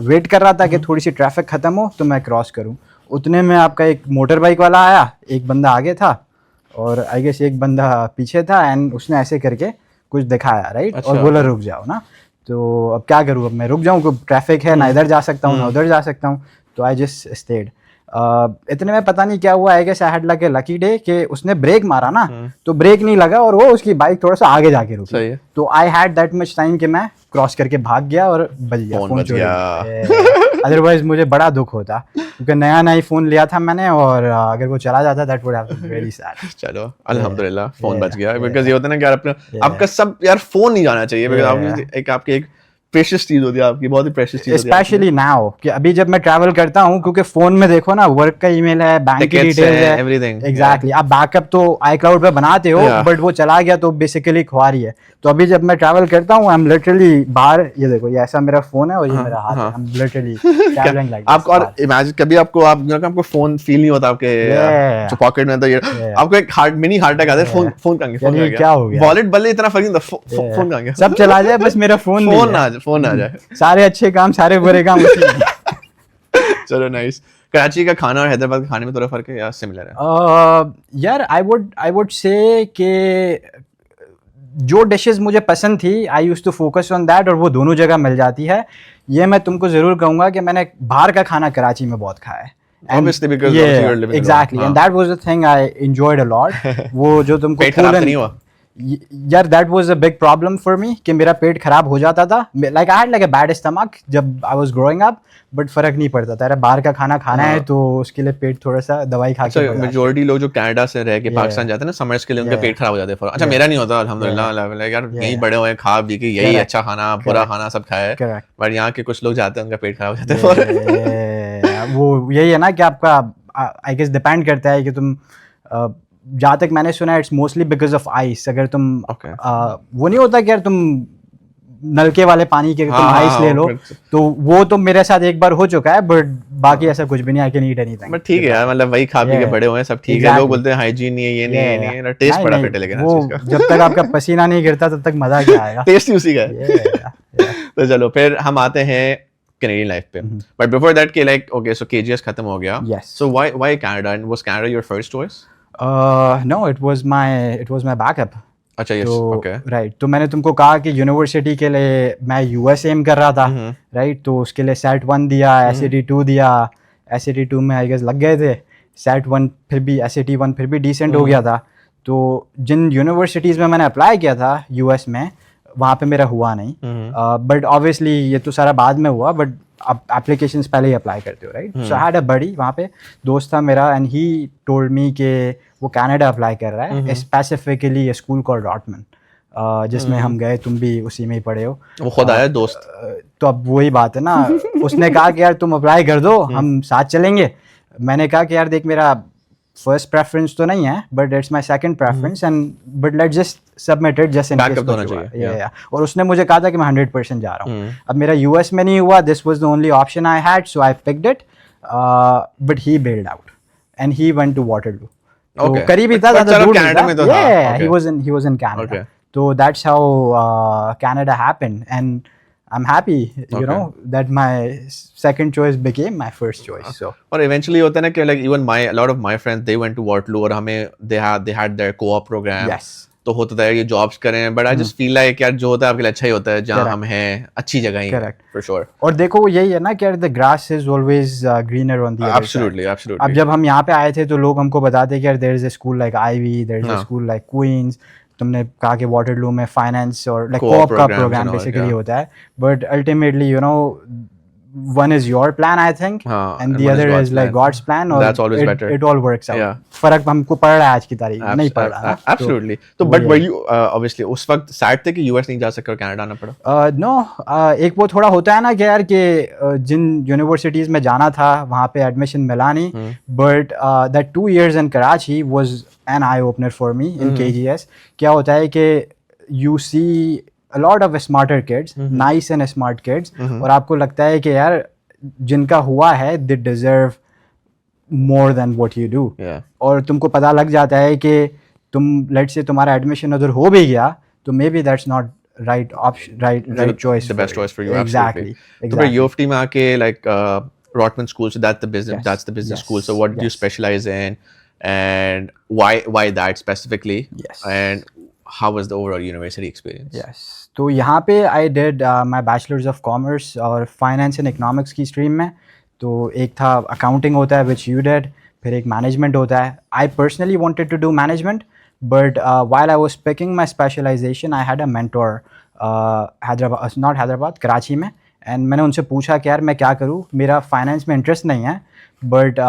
वेट कर रहा था कि थोड़ी सी ट्रैफिक ख़त्म हो तो मैं क्रॉस करूँ. उतने में आपका एक मोटर बाइक वाला आया, एक बंदा आगे था और आई गेस एक बंदा पीछे था, एंड उसने ऐसे करके कुछ दिखाया, राइट? अच्छा. और बोला रुक जाओ ना. तो अब क्या करूँ, अब मैं रुक जाऊँ, ट्रैफिक है ना, इधर जा सकता हूँ ना उधर जा सकता हूँ. तो आई जस्ट स्टेड. इतने में पता नहीं क्या हुआ, I guess I had like a lucky day कि उसने ब्रेक मारा ना, तो ब्रेक नहीं लगा और वो उसकी बाइक थोड़ा सा आगे जाके रुकी. तो आई हैड दैट मच टाइम कि मैं क्रॉस करके भाग गया और बच गया. फोन चोरी. अदरवाइज मुझे बड़ा दुख होता, क्योंकि नया ही फोन लिया था मैंने, और अगर वो चला जाता that would have been very sad. चलो अल्हम्दुलिल्लाह फोन बच गया, बिकॉज़ ये होता है ना कि यार अपना आपका सब यार फोन नहीं जाना चाहिए, बिकॉज़ आपकी एक प्रेशियस चीज होती है, आपकी बहुत ही प्रेशियस चीज होती है. स्पेशली नाउ कि अभी जब मैं ट्रैवल करता हूँ, क्योंकि फोन में देखो ना वर्क का ईमेल है, बैंक की डिटेल्स है, एवरीथिंग. एग्जैक्टली. आप बैकअप तो iCloud पे बनाते हो, बट वो चला गया तो बेसिकली खुआ रही है. तो अभी जब मैं ट्रैवल करता हूँ, आई एम लिटरली बाहर, ये देखो ये ऐसा मेरा फोन है और ये मेरा हाथ है, I am literally travelling like. आपको और इमेजिन कभी आपको फोन फील नहीं होता आपके जो पॉकेट में, तो ये आपको एक मिनी हार्ट अटैक आता है, फोन कहां गया, क्या हो गया, वॉलेट बल्ले इतना फर्क नहीं था, फोन कहां गया, सब चला जाए बस मेरा फोन आ जाए. सारे अच्छे काम सारे बुरे काम उसी में. चलो नाइस. कराची का खाना और हैदराबाद के खाने में थोड़ा फर्क है या सिमिलर है? यार आई वुड से कि जो डिशेस मुझे पसंद थी, I used to focus on that, और वो दोनों जगह मिल जाती है. ये मैं तुमको जरूर कहूंगा कि मैंने बाहर का खाना कराची में बहुत खाया है. Obviously, because you're living exactly, and that was the thing I enjoyed a lot. वो जो तुमको पेट खराब नहीं हुआ? यार that was a big problem for me कि मेरा पेट खराब हो जाता था, like I had like a bad stomach जब I was growing up, but फर्क नहीं पड़ता था, अरे बाहर का खाना खाना है तो उसके लिए पेट थोड़ा सा दवाई खा के बढ़ा। मेजोरिटी लोग जो कनाडा से रह के पाकिस्तान जाते हैं ना समर्स के लिए, उनके पेट खराब हो जाते हैं। अच्छा मेरा नहीं होता अल्हम्दुलिल्लाह, लाइक यार यहीं बड़े हुए खा पी के यही अच्छा खाना बुरा खाना सब खाया है, बट यहाँ के कुछ लोग जाते हैं उनका पेट खराब हो जाता है। वो यही है ना कि आपका आई गेस डिपेंड करता है कि तुम जहाँ तक मैंने सुना है it's mostly because of ice. अगर तुम वो नहीं होता कि यार तुम नलके वाले पानी के तुम आइस ले लो, तो वो तो मेरे साथ एक बार हो चुका है, बट बाकी ऐसा कुछ भी नहीं, I can eat anything. But ठीक है यार, मतलब वही खा पी के बड़े हुए हैं सब ठीक है। लोग बोलते हैं हाइजीन नहीं है, ये नहीं है, नहीं है, टेस्ट बड़ा फिट है, लेकिन वो जब तक आपका पसीना नहीं गिरता तब तक मजा क्या आएगा, टेस्ट ही उसी का है। तो चलो फिर हम आते हैं कैनेडियन लाइफ पे, बट बिफोर दैट के लाइक ओके सो केजीएस खत्म हो गया, so why Canada, and was Canada your first choice? No, it was my backup. अच्छा यस, ओके राइट। तो मैंने तुमको कहा कि यूनिवर्सिटी के लिए मैं यूएस एम कर रहा था, राइट। तो उसके लिए सेट 1 दिया, एसएटी 2 दिया, एसएटी 2 में आई गेस लग गए थे, सेट 1 फिर भी, एसएटी 1 फिर भी डिसेंट हो गया था। तो जिन यूनिवर्सिटीज़ में मैंने अप्लाई किया था यूएस में, वहाँ पे मेरा हुआ नहीं, बट ऑब्वियसली ये तो सारा बाद में हुआ, बट आप एप्लीकेशंस पहले ही अप्लाई करते हो, right. So I had a बडी, वहाँ पे दोस्त था मेरा, एंड ही टोल्ड मी कि वो कनाडा अप्लाई कर रहा है, स्पेसिफिकली ए स्कूल कॉल्ड रॉटमन, जिसमें हम गए, तुम भी उसी में ही पढ़े हो। वो खुद आया दोस्त? तो अब वही बात है ना, उसने कहा कि यार तुम अप्लाई कर दो, हम साथ चलेंगे। मैंने कहा कि यार देख मेरा फर्स्ट प्रेफरेंस तो नहीं है, but it's my second preference, and but let's just submit it just in case होना चाहिए। और उसने मुझे कहा था कि मैं 100% जा रहा हूँ। अब मेरा यूएस में नहीं हुआ, this was the only option I had, so I picked it, but he bailed out and he went to Waterloo. तो करीब ही था, ज़्यादा दूर नहीं था। Yeah, he was in Canada. So that's how Canada happened, and I'm happy, you know, that my second choice became my first choice. So और eventually होता है ना कि like even a lot of my friends they went to Waterloo, और हमें they had their co-op program. Yes. तो होता था ये जॉब्स करें, but I just feel like यार जो होता है आपके लिए अच्छा ही होता है, जहाँ हम हैं अच्छी जगह ही है फॉर श्योर। और देखो यही है ना कि यार the grass is always greener on the other side. Absolutely absolutely. अब जब हम यहाँ पे आए थे तो लोग हमको बताते कि यार there is a school like Ivey, there is a school like Queen's. तुमने कहा कि वाटरलू में फाइनेंस और लाइक कोऑप का प्रोग्राम बेसिकली होता है, but ultimately you know one is your plan I think, and the other is like God's plan, or that's always better, it all works out. फर्क हमको पड़ रहा है आज की तारीख में, नहीं पड़ रहा। Absolutely. तो but were you obviously उस वक्त sad थे कि यूएस नहीं जा सके और कनाडा आना पड़ा? No, एक वो थोड़ा होता है ना कि यार कि जिन यूनिवर्सिटीज में जाना था वहाँ पे एडमिशन मिला नहीं, but that 2 years in Karachi was an eye opener for me in KGS. क्या होता है कि you see a lot of smarter kids, nice and smart kids, और आपको लगता है कि यार जिनका हुआ है they deserve more than what you do. और तुमको पता लग जाता है कि तुम let's say तुम्हारा एडमिशन उधर हो भी गया तो maybe that's not right option, right choice, the best choice for you. Exactly. तो फिर यूएफटी में आके like Rotman school, so that's the business school. So what do you specialize in, and why that specifically? And how was the overall university experience? Yes. तो यहाँ पे I did my bachelor's of commerce और finance and economics की stream में। तो एक था accounting होता है which you did, फिर एक management होता है। I personally wanted to do management, but while I was picking my specialization, I had a mentor Karachi में, and मैंने उनसे पूछा कि यार मैं क्या करूँ, मेरा finance में interest नहीं है, but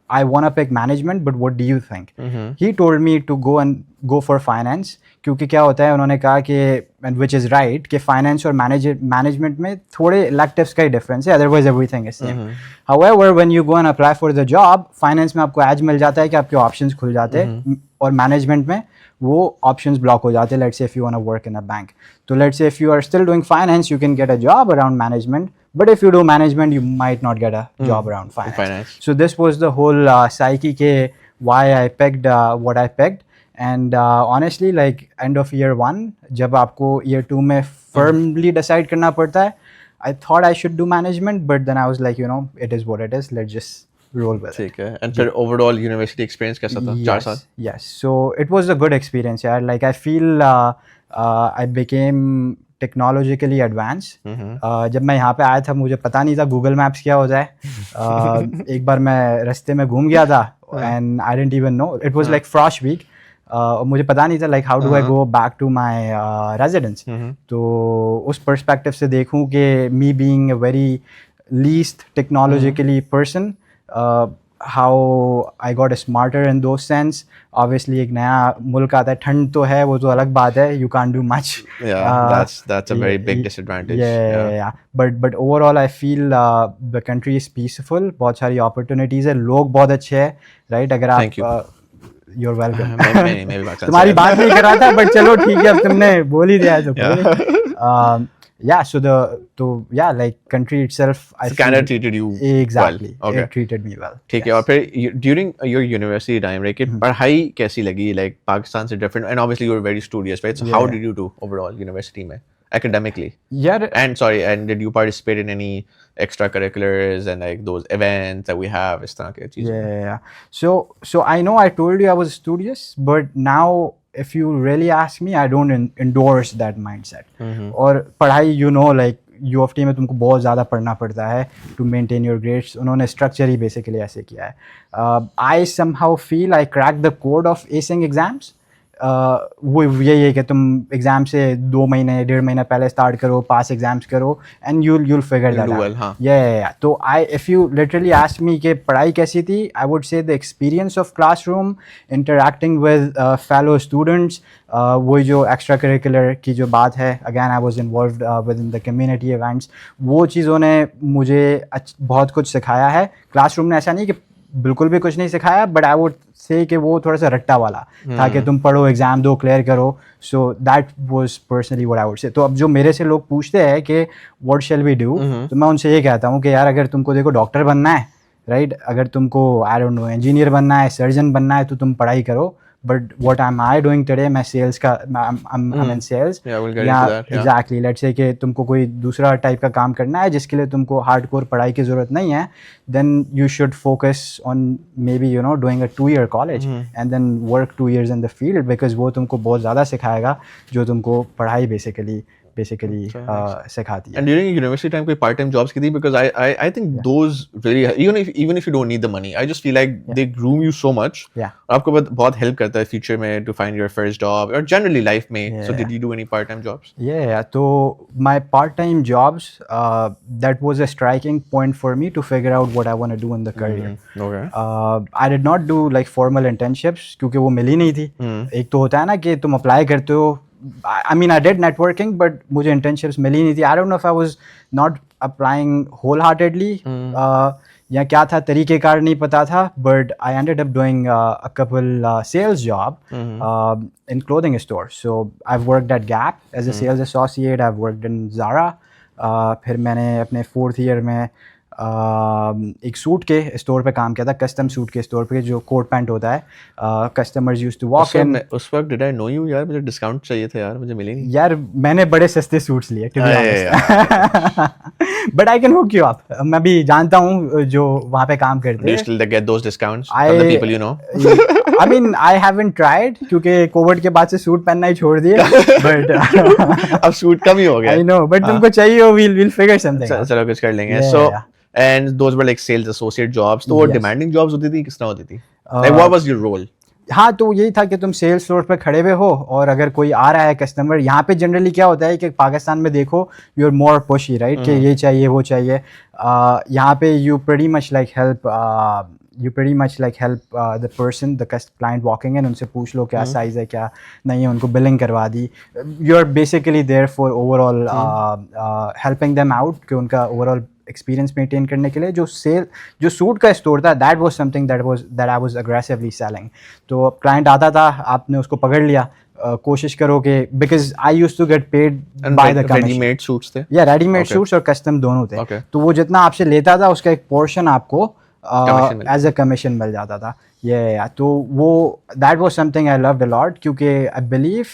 I want to pick management, but what do you think? He told me to go for finance, क्योंकि क्या होता है उन्होंने कहा कि and which is right कि finance और management में थोड़े electives का ही difference है, otherwise everything is same. However, when you go and apply for the job, finance में आपको edge मिल जाता है कि आपके options खुल जाते हैं, और management में वो options block हो जाते हैं. Let's say if you want to work in a bank, तो let's say if you are still doing finance, you can get a job around management, but if you do management, you might not get a job around finance. So this was the whole psyche ke why I picked what I picked. And honestly, like end of year 1, जब आपको year 2 में firmly decide करना पड़ता है, I thought I should do management, but then I was like, you know, it is what it is. Let's just roll with it. ठीक है. And फिर overall university experience कैसा था? 4 साल? Yes. So it was a good experience, यार. Like I feel I became technologically advance. जब मैं यहाँ पे आया था मुझे पता नहीं था गूगल मैप्स क्या होता है। एक बार मैं रास्ते में घूम गया था and I didn't even know, it was like frost week, और मुझे पता नहीं था like how do I go back to my residence. तो उस पर्सपेक्टिव से देखूँ कि me being a very least technologically person, how I got smarter in those sense. Obviously एक नया मुल्क आता है, ठंड तो है, वो तो अलग बात है, you can't do much. Yeah, that's a very big disadvantage. Yeah. But overall I feel the country is peaceful. बहुत सारी opportunities है, लोग बहुत अच्छे हैं, right? अगर आप Thank you. You're welcome. मैं भी बात तुम्हारी बात नहीं कर रहा था, but चलो ठीक है, अब तुमने बोल ही दिया है तो yeah, so like country itself, I So Canada feel treated you exactly well. Okay. it treated me well. ठीक है. और फिर during your university time, right, कि पढ़ाई कैसी लगी, like पाकिस्तान से different, and obviously you were very studious, right? So how did you do overall university में academically? Yeah. And did you participate in any extracurriculars and like those events that we have, इस तरह के चीजें? Yeah. So I know I told you I was studious, but now if you really ask me, I don't endorse that mindset. और पढ़ाई, you know, like UFT में तुमको बहुत ज़्यादा पढ़ना पड़ता है to maintain your grades. उन्होंने structure ही basically ऐसे किया है. I somehow feel I cracked the code of acing exams. वो यही है कि तुम एग्जाम से 2 महीने 1.5 महीना पहले स्टार्ट करो, पास एग्जाम्स करो, and you'll figure that out. Well, हाँ. Yeah. तो if you literally ask me कि पढ़ाई कैसी थी, I would say the experience of classroom, interacting with fellow students, वो जो extra curricular की जो बात है, again I was involved within the community events, वो चीज़ों ने मुझे बहुत कुछ सिखाया है. क्लासरूम ने ऐसा नहीं कि बिल्कुल भी कुछ नहीं सिखाया, बट आई वुड से कि वो थोड़ा सा रट्टा वाला था कि तुम पढ़ो, एग्जाम दो, क्लियर करो. So that was personally what I would say. तो अब जो मेरे से लोग पूछते हैं कि व्हाट शैल वी डू, तो मैं उनसे ये कहता हूँ कि यार अगर तुमको देखो डॉक्टर बनना है, राइट, अगर तुमको आई डोंट नो इंजीनियर बनना है, सर्जन बनना है, तो तुम पढ़ाई करो. But what am I doing today? मैं sales का I'm in sales. Yeah, we'll get into that. Exactly. Let's say कि तुमको कोई दूसरा टाइप का काम करना है जिसके लिए तुमको हार्डकोर पढ़ाई की ज़रूरत नहीं है, then you should focus on maybe doing a 2-year college and then work 2 years in the field, because वो तुमको बहुत ज़्यादा सिखाएगा जो तुमको पढ़ाई basically सिखाती है. And during university time कोई part time jobs की थी? Because I think those really, even if you don't need the money, I just feel like they groom you so much. आपको बहुत help करता है future में to find your first job or generally life में. So did you do any part time jobs? Yeah. तो my part time jobs, that was a striking point for me to figure out what I want to do in the career. Okay. I did not do like formal internships क्योंकि वो मिली नहीं थी. एक तो होता है ना कि तुम अप्लाई करते हो, I mean I did networking, but मुझे internships मिली नहीं थी. I don't know if I was not applying wholeheartedly, या क्या था, तरीक़ेकार नहीं पता था, but I ended up doing a couple sales job in clothing stores. So I've worked at Gap as a sales associate. I've worked in Zara. फिर मैंने अपने 4th year में एक सूट के स्टोर पे काम किया था, कस्टम सूट के स्टोर पे, जो कोट पैंट होता है. Customers used to walk in. उस वक्त डिड आई नो यू यार, मुझे डिस्काउंट चाहिए था यार, मुझे मिले नहीं यार. मैंने बड़े सस्ते सूट्स लिए to be honest, but I can hook you up. मैं भी जानता हूँ जो वहाँ पे काम करते हैं. Do you still get those discounts from the people you know? I mean I haven't tried क्योंकि कोविड के बाद से सूट पहनना ही छोड़ दिए. बट अब सूट कम ही हो गया. I know, but तुमको चाहिए हो, we'll figure something. चलो कुछ कर लेंगे. So and those were like sales associate jobs. तो वो demanding jobs होती थी, किस तरह होती थी? Like what was your role? हाँ, तो यही था कि तुम सेल्स फ्लोर पे खड़े हुए हो और अगर कोई आ रहा है कस्टमर, यहाँ पे जनरली क्या होता है कि पाकिस्तान में देखो you are more pushy, right, कि ये चाहिए वो चाहिए. यहाँ पे you pretty much like help the person, the client walking in. उनसे पूछ लो क्या साइज़ है, क्या नहीं है, उनको बिलिंग करवा दी. You are basically there for overall helping them out, कि उनका ओवरऑल एक्सपीरियंस मेंटेन करने के लिए. जो सूट का स्टोर था, that was something that I was aggressively selling. तो क्लाइंट आता था, आपने उसको पकड़ लिया, कोशिश करो कि because I used to get paid by the commission. Readymade suits थे या रेडीमेड सूट्स और कस्टम दोनों थे. तो वो जितना आपसे लेता था उसका एक पोर्शन आपको एज अ कमीशन मिल जाता था. ये तो वो that was something I loved a lot, क्योंकि आई बिलीव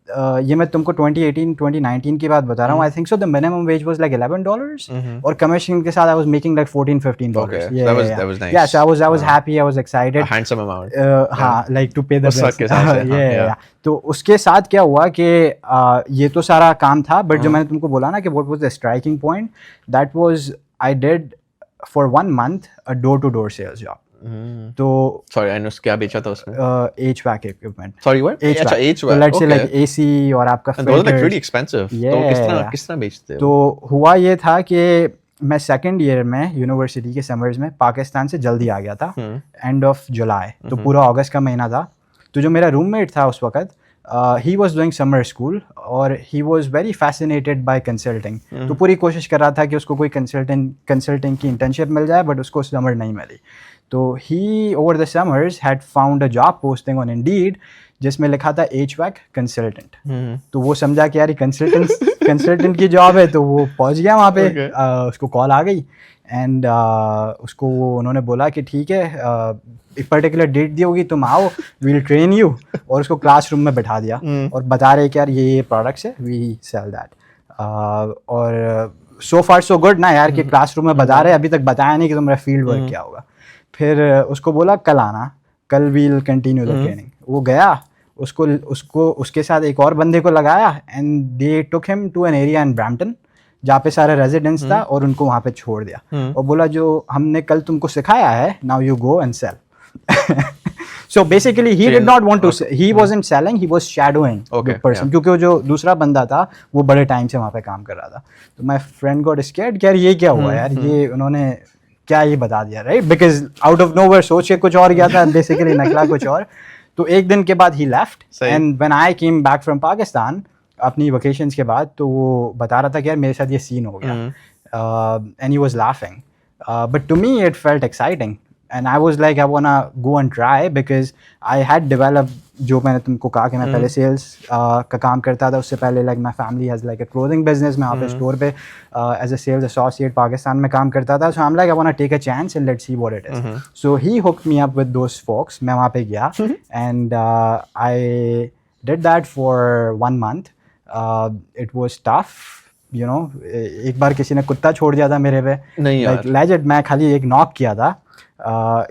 ये मैं तुमको 2018-2019 की बात बता रहा हूँ. I think so the minimum wage was like $11 और कमीशन के साथ I was making like $14-15. That was nice. Yeah, so I was happy, I was excited. A handsome amount. हाँ, like to pay the bills. Yeah. तो उसके साथ क्या हुआ कि ये तो सारा काम था, बट जो मैंने तुमको बोला ना कि what was the striking point, that was I did for 1 month a door-to-door sales job. तो Sorry, I know क्या बेचा था उसमें? HVAC equipment. Sorry, what? HVAC. अच्छा, तो HVAC. let's say Okay. like AC और आपका And those are like filters. pretty expensive. तो Yeah. किस तरह बेचते हो? तो हुआ ये था कि मैं सेकंड ईयर में यूनिवर्सिटी के समर्स में पाकिस्तान से जल्दी आ गया था, एंड ऑफ जुलाई, तो पूरा अगस्त का महीना था। तो जो मेरा रूममेट था उस वक्त, he was doing summer school और he was very fascinated by consulting. तो पूरी कोशिश कर रहा था कि उसको कोई कंसल्टिंग की इंटर्नशिप मिल जाए, बट उसको समर नहीं मिली। तो he over the summers had found a job posting on Indeed जिसमें लिखा था HVAC कंसल्टेंट। तो वो समझा कि यार ये कंसल्टेंट की जॉब है, तो वो पहुंच गया वहाँ पे। उसको कॉल आ गई एंड उसको उन्होंने बोला कि ठीक है, एक पर्टिकुलर डेट दी होगी, तुम आओ, वील ट्रेन यू। और उसको क्लासरूम में बैठा दिया और बता रहे कि यार ये प्रोडक्ट्स है, वी सेल दैट। और सो फार सो गुड ना यार, कि क्लासरूम में बता रहे, अभी तक बताया नहीं कि तुम्हारा फील्ड वर्क क्या होगा। फिर उसको बोला कल आना, कल वील कंटिन्यू द ट्रेनिंग। वो गया, उसको उसके साथ एक और बंदे को लगाया and they took him to an area in Brampton जहाँ पे सारा रेजिडेंस था, और उनको वहाँ पे छोड़ दिया और बोला जो हमने कल तुमको सिखाया है, now you go and sell. So basically he did not want to he wasn't selling, he was shadowing the person, क्योंकि वो जो दूसरा बंदा था वो बड़े टाइम से वहाँ पे काम कर रहा था। तो my friend got scared कि यार ये क्या हुआ यार, ये उन्होंने क्या ये बता दिया, right? Because out of nowhere सोच के कुछ और गया था, बेसिकली निकला कुछ और। तो एक दिन के बाद ही left and when I came back from Pakistan अपनी वेकेशंस के बाद, तो वो बता रहा था कि यार मेरे साथ ये सीन हो गया, and he was laughing, but to me it felt exciting and I was like I want to go and try, because I had developed, जो मैंने तुमको कहा कि मैं पहले सेल्स का काम करता था, उससे पहले like my family has like a clothing business, मैं वहाँ पे स्टोर पे as a sales associate Pakistan में काम करता था। So I am like I want to take a chance and let's see what it is. So he hooked me up with those folks. मैं वहाँ पे गया and I did that for 1 month. It was tough, you know. एक बार किसी ने कुत्ता छोड़ दिया था मेरे पे, लाइक लेजेंड, मैं खाली एक नॉक किया था।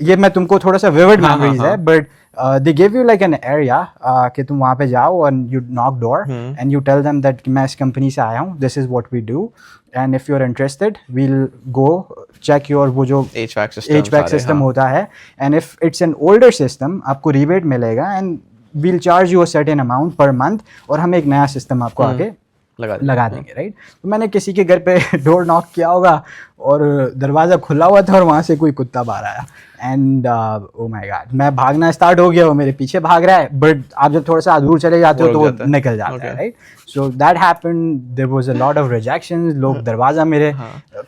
ये मैं तुमको थोड़ा सा विविड मेमोरीज है, but they give you like an area कि तुम वहाँ पे जाओ and you knock door and you tell them that मैं इस कंपनी से आया हूँ, this is what we do and if you're interested we'll go check your वो जो HVAC system होता है, and if it's an older system आपको rebate मिलेगा and we'll charge you a certain amount per month और हम एक नया सिस्टम आपको आगे लगा देंगे, राइट? तो मैंने किसी के घर पे डोर नॉक किया होगा और दरवाज़ा खुला हुआ था और वहाँ से कोई कुत्ता बाहर आया एंड ओ माय गॉड, मैं भागना स्टार्ट हो गया, वो मेरे पीछे भाग रहा है, बट आप जब थोड़ा सा दूर चले जाते हो तो वो निकल जाता है, right? So that happened, there was a lot of rejections, लोग दरवाज़ा मेरे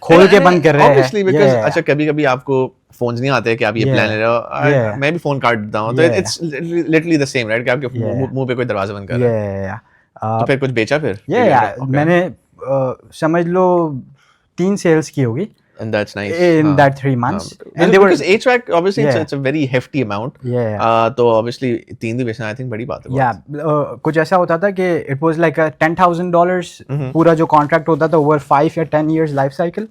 खोल के बंद कर रहे हैं। अच्छा, कभी-कभी आपको फोन्स नहीं आते कि आप ये प्लान ले रहे हो, मैं भी फोन काट देता हूँ, तो it's literally the same, right? कि आपके मुंह पे कोई दरवाजा बंद कर रहा है। तो फिर कुछ बेचा फिर? मैंने समझ लो 3 सेल्स की होगी. And that's nice. In that 3 months. And they because HVAC obviously it's a very hefty amount. तो obviously 3 भी बेचना I think बड़ी बात है. कुछ ऐसा होता था कि it was like a $10,000 पूरा जो contract होता था over 5 या 10 years life cycle.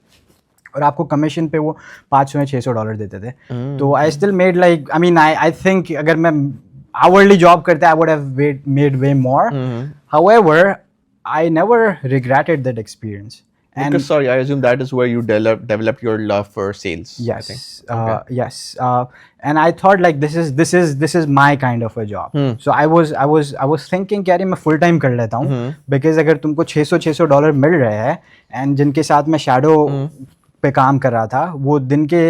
और आपको कमीशन पे वो $500 या $600 देते थे. तो I still made like, I mean I think अगर मैं hourly job करता I would have made way more. However, I never regretted that experience. And because, sorry, I assume that is where you develop your love for sales. Yes, I think. Yes. And I thought like this is my kind of a job. So I was thinking कि यार मैं full time कर लेता हूँ, because अगर तुमको $600 मिल रहे हैं and जिनके साथ मैं shadow पे काम कर रहा था, वो दिन के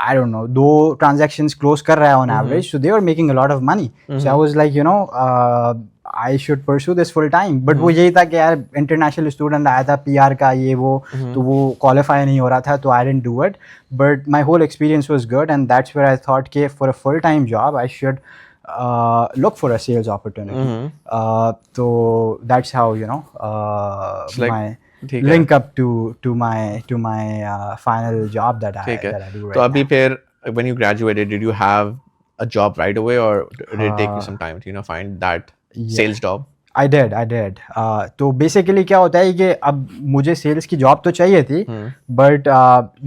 I don't know 2 transactions close कर रहा है on average, so they were making a lot of money. So I was like, you know, I should pursue this full time. But वो यही था कि यार international student आया था, PR का ये वो, तो वो qualify नहीं हो रहा था, तो I didn't do it. But my whole experience was good, and that's where I thought कि for a full time job I should look for a sales opportunity. So that's how, you know, my link up to my final job that I do right now. तो अभी फिर when you graduated, did you have a job right away, or did it take you some time to, you know, find that sales job? I did. तो basically क्या होता है कि अब मुझे sales की job तो चाहिए थी, but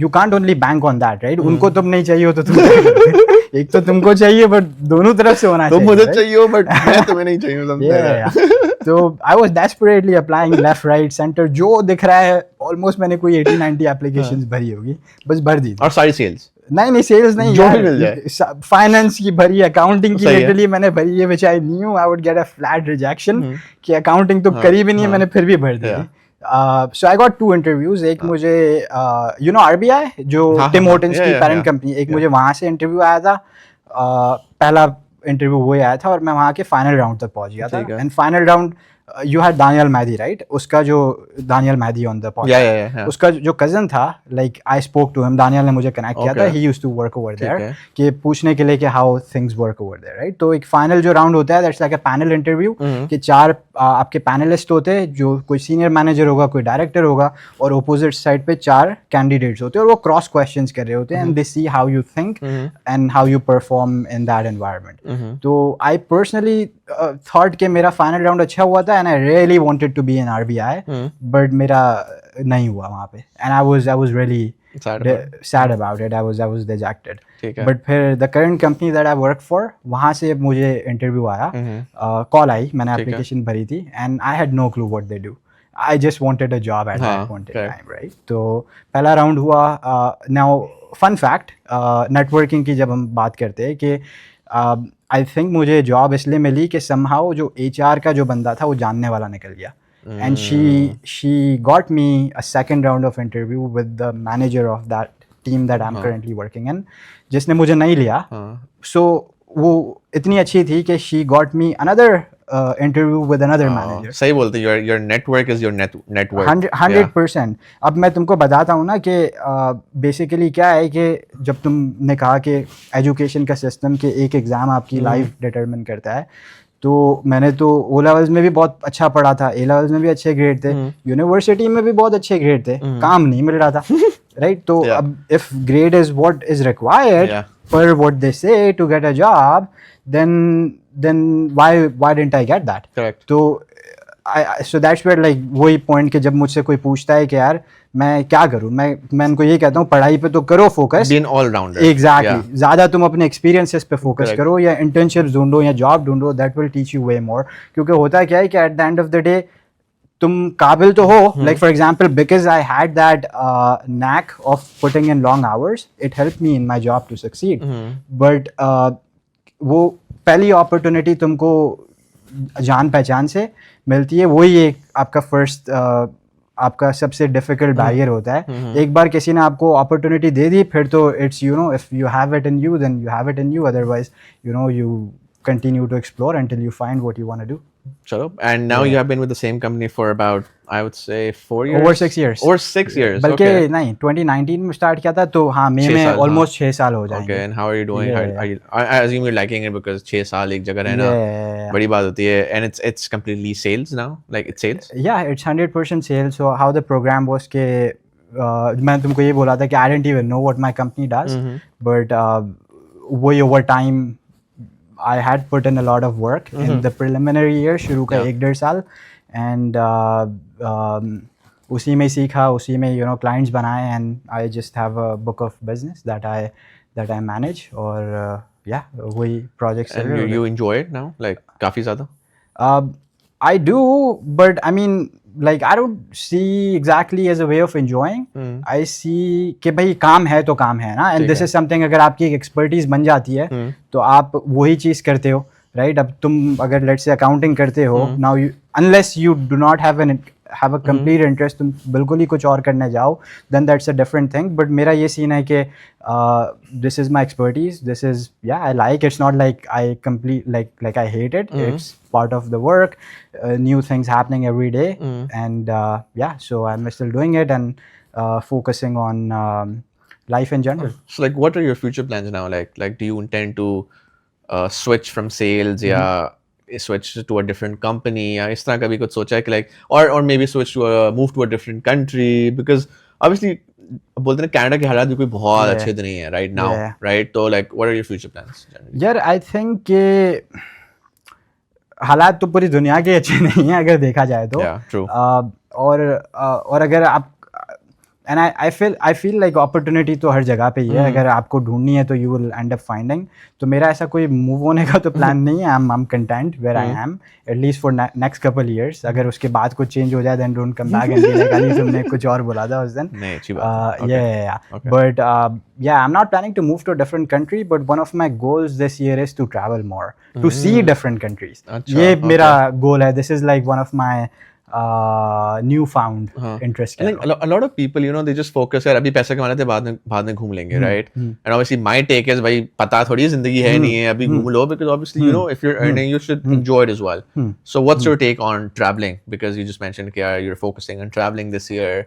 you can't only bank on that, right? उनको तुम नहीं चाहिए हो तो तुम एक तो तुमको चाहिए, but दोनों तरफ से होना चाहिए. तुम मुझे चाहिए हो, but मैं तुम्हें नहीं चाहिए हूँ. तो I was desperately applying left, right, center, जो दिख रहा है almost मैंने कोई 80-90 applications भरी होगी, बस भर दी. और सारी sales? नहीं सेल्स नहीं जो यार, भी मिल जाए। फाइनेंस की भरी, अकाउंटिंग की सही है। लिटरली मैंने भरी है, which I knew I would get a flat rejection कि अकाउंटिंग तो हाँ, करी भी नहीं है, हाँ। मैंने फिर भी भर दी Yeah. थी। सो आई गॉट 2 इंटरव्यूज, एक मुझे यू नो आरबीआई जो हाँ, टिम हाँ, होर्टन्स yeah, की yeah, पेरेंट yeah. कंपनी, एक Yeah. मुझे वहां से इंटरव्यू आया था, पहला इंटरव्यू वही आया था और मैं वहाँ के फाइनल राउंड तक पहुंच गया था। ठीक है। And final round you had Daniyal Maidi, right? उसका जो Daniyal Maidi on the Yeah, podcast, yeah, yeah. उसका जो कजन था, like I spoke to him, Daniyal ने मुझे कनेक्ट किया था, Okay. He used to work over ठीक देयर, है। कि पूछने के लिए कि how things work over there, right? तो एक फाइनल जो राउंड होता है that's like a panel interview, कि 4 आपके पैनलिस्ट होते हैं, जो कोई सीनियर मैनेजर होगा, कोई डायरेक्टर होगा, और अपोजिट साइड पे 4 कैंडिडेट्स होते हैं, और वो क्रॉस क्वेश्चंस कर रहे होते हैं, and they see how you think and how you perform in that environment. तो आई पर्सनली थॉट कि मेरा फाइनल राउंड अच्छा हुआ था, and I really wanted to be in RBI, but मेरा नहीं हुआ वहाँ पे, and I was really sad about it. I was dejected. ठीक है। But फिर the current company that I work for, वहाँ से मुझे इंटरव्यू आया, कॉल आई, मैंने ठीक है। एप्लीकेशन भरी थी, and I had no clue what they do. I just wanted a job at हाँ, that point in correct. time, right? तो पहला राउंड हुआ। now fun fact, नेटवर्किंग की जब हम बात करते हैं कि आई थिंक मुझे जॉब इसलिए मिली कि somehow जो HR का जो बंदा था वो जानने वाला निकल गया, and she got me a second round of interview with the manager of that team that I'm currently working in, जिसने मुझे नहीं लिया। So वो इतनी अच्छी थी कि she got me another interview with another manager. सही बोलते हैं, your network is your network. 100%। अब मैं तुमको बताता हूँ ना कि बेसिकली क्या है कि जब तुमने कहा कि एजुकेशन का सिस्टम के एक एग्ज़ाम आपकी लाइफ डिटरमिन करता है, तो मैंने तो ओ लेवल्स में भी बहुत अच्छा पढ़ा था, ए लेवल्स में भी अच्छे ग्रेड थे, यूनिवर्सिटी में भी बहुत अच्छे ग्रेड थे, काम नहीं मिल रहा था, राइट? तो अब if grade is what is required for what they say to get a job, then why didn't I get that? Correct. तो so that's where like वही पॉइंट कि जब मुझसे कोई पूछता है कि यार मैं क्या करूँ, मैं उनको ये कहता हूँ पढ़ाई पे तो करो focus, Be an all-rounder. Exactly, ज़्यादा तुम अपने एक्सपीरियंसेस पे फोकस Correct. करो, या इंटर्नशिप्स ढूंढो या जॉब ढूंढो, that will teach you way more. क्योंकि होता क्या है कि at the end of the day तुम काबिल तो हो, like for example because I had that knack of putting in long hours, it help me in my job to succeed, but वो पहली अपॉर्चुनिटी तुमको जान पहचान से मिलती है, वही एक आपका फर्स्ट आपका सबसे डिफिकल्ट बैरियर होता है। एक बार किसी ने आपको अपॉर्चुनिटी दे दी, फिर तो it's you know if you have it in you then you have it in you, otherwise you know you continue to explore until you find what you want to do. Chalo. And now you have been with the same company for about, I would say, 4 years? Over 6 years. Over 6 years. बल्कि Okay. नहीं, 2019 में start किया था, तो हाँ मई 6 में साल, almost 6 साल हो जाएंगे। Okay, and how are you doing? Yeah. Are you, I assume you're liking it because 6 साल एक जगह रहना Yeah. बड़ी बात होती है, and it's completely sales now, like it's sales. Yeah, it's 100% sales. So how the program was कि मैं तुमको ये बोला था कि I didn't even know what my company does, but वही over time I had put in a lot of work in the preliminary year, शुरू का 1-1.5 साल, and उसी में सीखा, उसी में you know clients बनाए, and I just have a book of business that I manage, और yeah वही projects। And you enjoy it now, like काफी ज़्यादा? I do, but I mean like I don't see exactly as a way of enjoying. I see कि भाई काम है तो काम है ना, and this is something, अगर आपकी एक expertise बन जाती है तो आप वही चीज़ करते हो, right? अब तुम अगर let's say accounting करते हो, now you unless you do not have a complete interest, तुम बिल्कुल ही कुछ और करने जाओ, then that's a different thing. But मेरा ये सीन है कि this is my expertise, this is yeah I like, it's not like I complete like I hate it, it's part of the work, new things happening every day, and yeah, so I'm still doing it and focusing on life in general. So like what are your future plans now, like do you intend to switch from sales या switch to a different company, या इस तरह का भी कुछ सोचा है कि like or maybe switch to move to a different country, because obviously बोलते हैं कनाडा के हालात भी कोई बहुत अच्छे तो नहीं है right now, right? तो like what are your future plans generally? यार I think कि हालात तो पूरी दुनिया के अच्छे नहीं है अगर देखा जाए तो। Yeah, true. और अगर आप and I feel like opportunity तो हर जगह पे ही है, अगर आपको ढूंढनी है तो you will and up finding. तो मेरा ऐसा कोई मूव होने का तो प्लान नहीं है. I am content where I am at least for next couple years. अगर उसके बाद कुछ चेंज हो जाए then don't come back and be like Ali तुमने कुछ और बोला था उस दिन. नहीं, अच्छी बात है. Yeah. But yeah, I'm not planning to move to a different country, but one of my goals this year is to travel more, to see different countries. ये मेरा goal है. This is like one of my newfound interest. I think a lot of people, you know, they just focus यार अभी पैसे कमाने थे बाद में घूम लेंगे, right? And obviously my take is भाई पता थोड़ी जिंदगी है नहीं है अभी घूम लो, because obviously you know if you're earning you should enjoy it as well. So what's your take on traveling? Because you just mentioned कि यार you're focusing on traveling this year.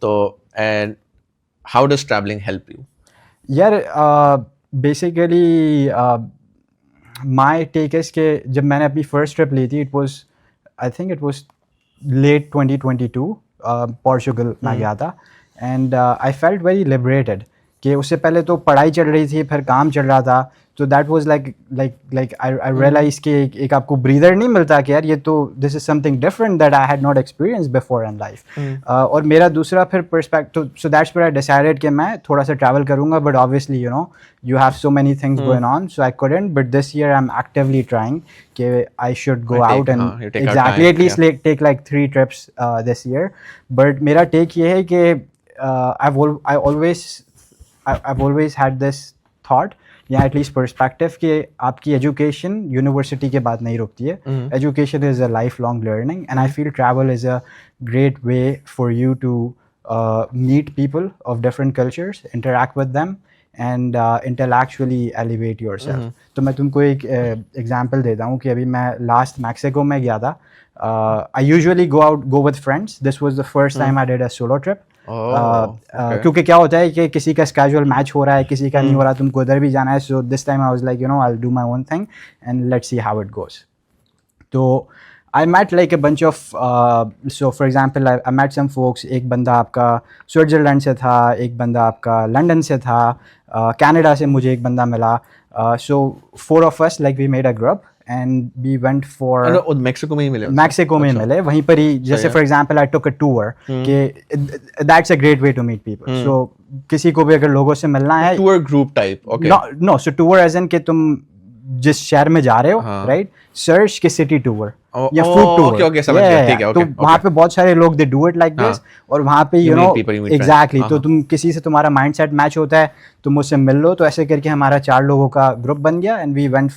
So and how does traveling help you? यार basically my take is कि जब मैंने अपनी first trip ली थी, I think it was late 2022, Portugal में गया था. And I felt very liberated कि उससे पहले तो पढ़ाई चल रही थी, फिर काम चल रहा था. तो that was like I realize कि एक आपको ब्रीदर नहीं मिलता कि यार ये तो this is something different that I had not experience before in life. और मेरा दूसरा फिर perspective, so that's where I decided कि मैं थोड़ा सा ट्रैवल करूंगा, but obviously you know you have so many things going on, so I couldn't. But this year I'm actively trying कि I should go out and exactly at least take like 3 trips this year. But मेरा take ये है कि I've always had this thought या at least perspective कि आपकी education university के बाद नहीं रुकती है. Education is a life long learning and I feel travel is a great way for you to meet people of different cultures, interact with them and intellectually elevate yourself. तो मैं तुमको एक example देता हूँ कि अभी मैं लास्ट मैक्सिको में गया था. I usually go with friends. This was the first time I did a solo trip. क्योंकि क्या होता है कि किसी का स्केजुअल मैच हो रहा है, किसी का नहीं हो रहा, तुमको उधर भी जाना है. So this time I was like you know I will do my own thing and let's see how it goes. तो I met like a bunch of so for example I met some folks. एक बंदा आपका Switzerland से था, एक बंदा आपका London से था, कनाडा से मुझे एक बंदा मिला. So 4 of us like we made a group and we went for Mexico में ही मिले. मैक्सिको में मिले वहीं पर ही. जैसे for example I took a tour कि that's a great way to meet people. So किसी को भी अगर लोगों से मिलना है, tour group type. Okay. No so tour as in कि तुम जिस शहर में जा रहे हो, राइट, सर्च के सिटी टूर या फूड टूर. ओके समझ गया. ठीक है. तो वहाँ पे बहुत सारे लोग they do it like this. और वहाँ पे यू नो एग्जैक्टली तो तुम किसी से तुम्हारा माइंडसेट मैच होता है, तुम मुझसे मिल लो. तो ऐसे करके हमारा 4 लोगों का ग्रुप बन गया and we went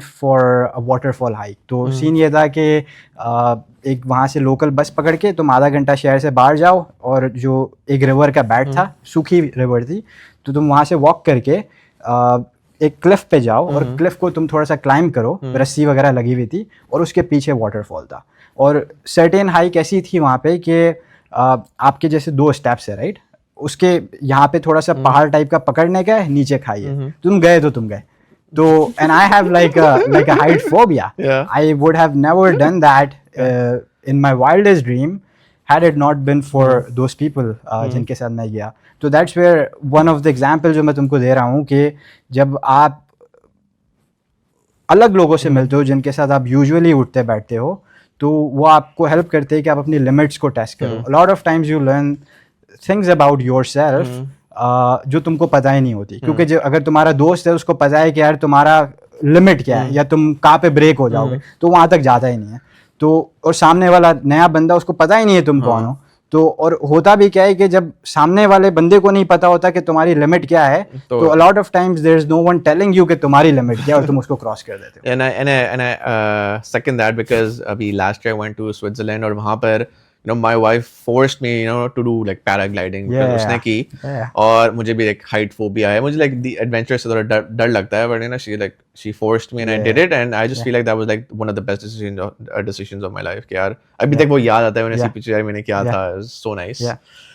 for a waterfall hike. तो सीन ये था कि एक वहाँ से लोकल बस पकड़ के तुम आधा घंटा शहर से बाहर जाओ और जो एक रिवर का बेड था, सूखी रिवर थी, तो तुम वहाँ से वॉक करके एक क्लिफ पे जाओ और क्लिफ को तुम थोड़ा सा क्लाइंब करो. रस्सी वगैरह लगी हुई थी और उसके पीछे वाटरफॉल था. और सर्टेन हाइक ऐसी थी वहाँ पे कि आपके जैसे 2 स्टेप्स है, राइट, उसके यहाँ पे थोड़ा सा पहाड़ टाइप का पकड़ने का है, नीचे खाई है. तुम गए तो तुम गए. तो and I have like a height phobia. I would have never done that in my wildest dream had it not been for those people जिनके साथ मैं गया. तो that's where one of the example जो मैं तुमको दे रहा हूँ कि जब आप अलग लोगों से मिलते हो जिनके साथ आप यूजुअली उठते बैठते हो, तो वो आपको हेल्प करते हैं कि आप अपनी लिमिट्स को टेस्ट करो. A lot of times you learn things about yourself जो तुमको पता ही नहीं होती. क्योंकि अगर तुम्हारा दोस्त है उसको पता है कि यार तुम्हारा लिमिट क्या है या तुम कहाँ पे ब्रेक हो जाओगे, तो वहाँ तक जाता ही नहीं है. तो और सामने वाला नया बंदा, उसको पता ही नहीं है तुम कौन हो. तो और होता भी क्या है कि जब सामने वाले बंदे को नहीं पता होता कि तुम्हारी लिमिट क्या है, तो a lot of times there is no one telling you कि तुम्हारी लिमिट क्या है और तुम उसको क्रॉस कर देते हो. And I second that because अभी last year I went to Switzerland और वहाँ पर you know my wife forced me you know to do like paragliding. उसने की. और मुझे भी like height phobia है, मुझे like the adventure से थोड़ा डर लगता है, but you know she forced me and I did it and I just feel like that was like one of the best decisions of my life कि यार अभी तक वो याद आता है मैंने पीछे यार मैंने क्या था. It was so nice.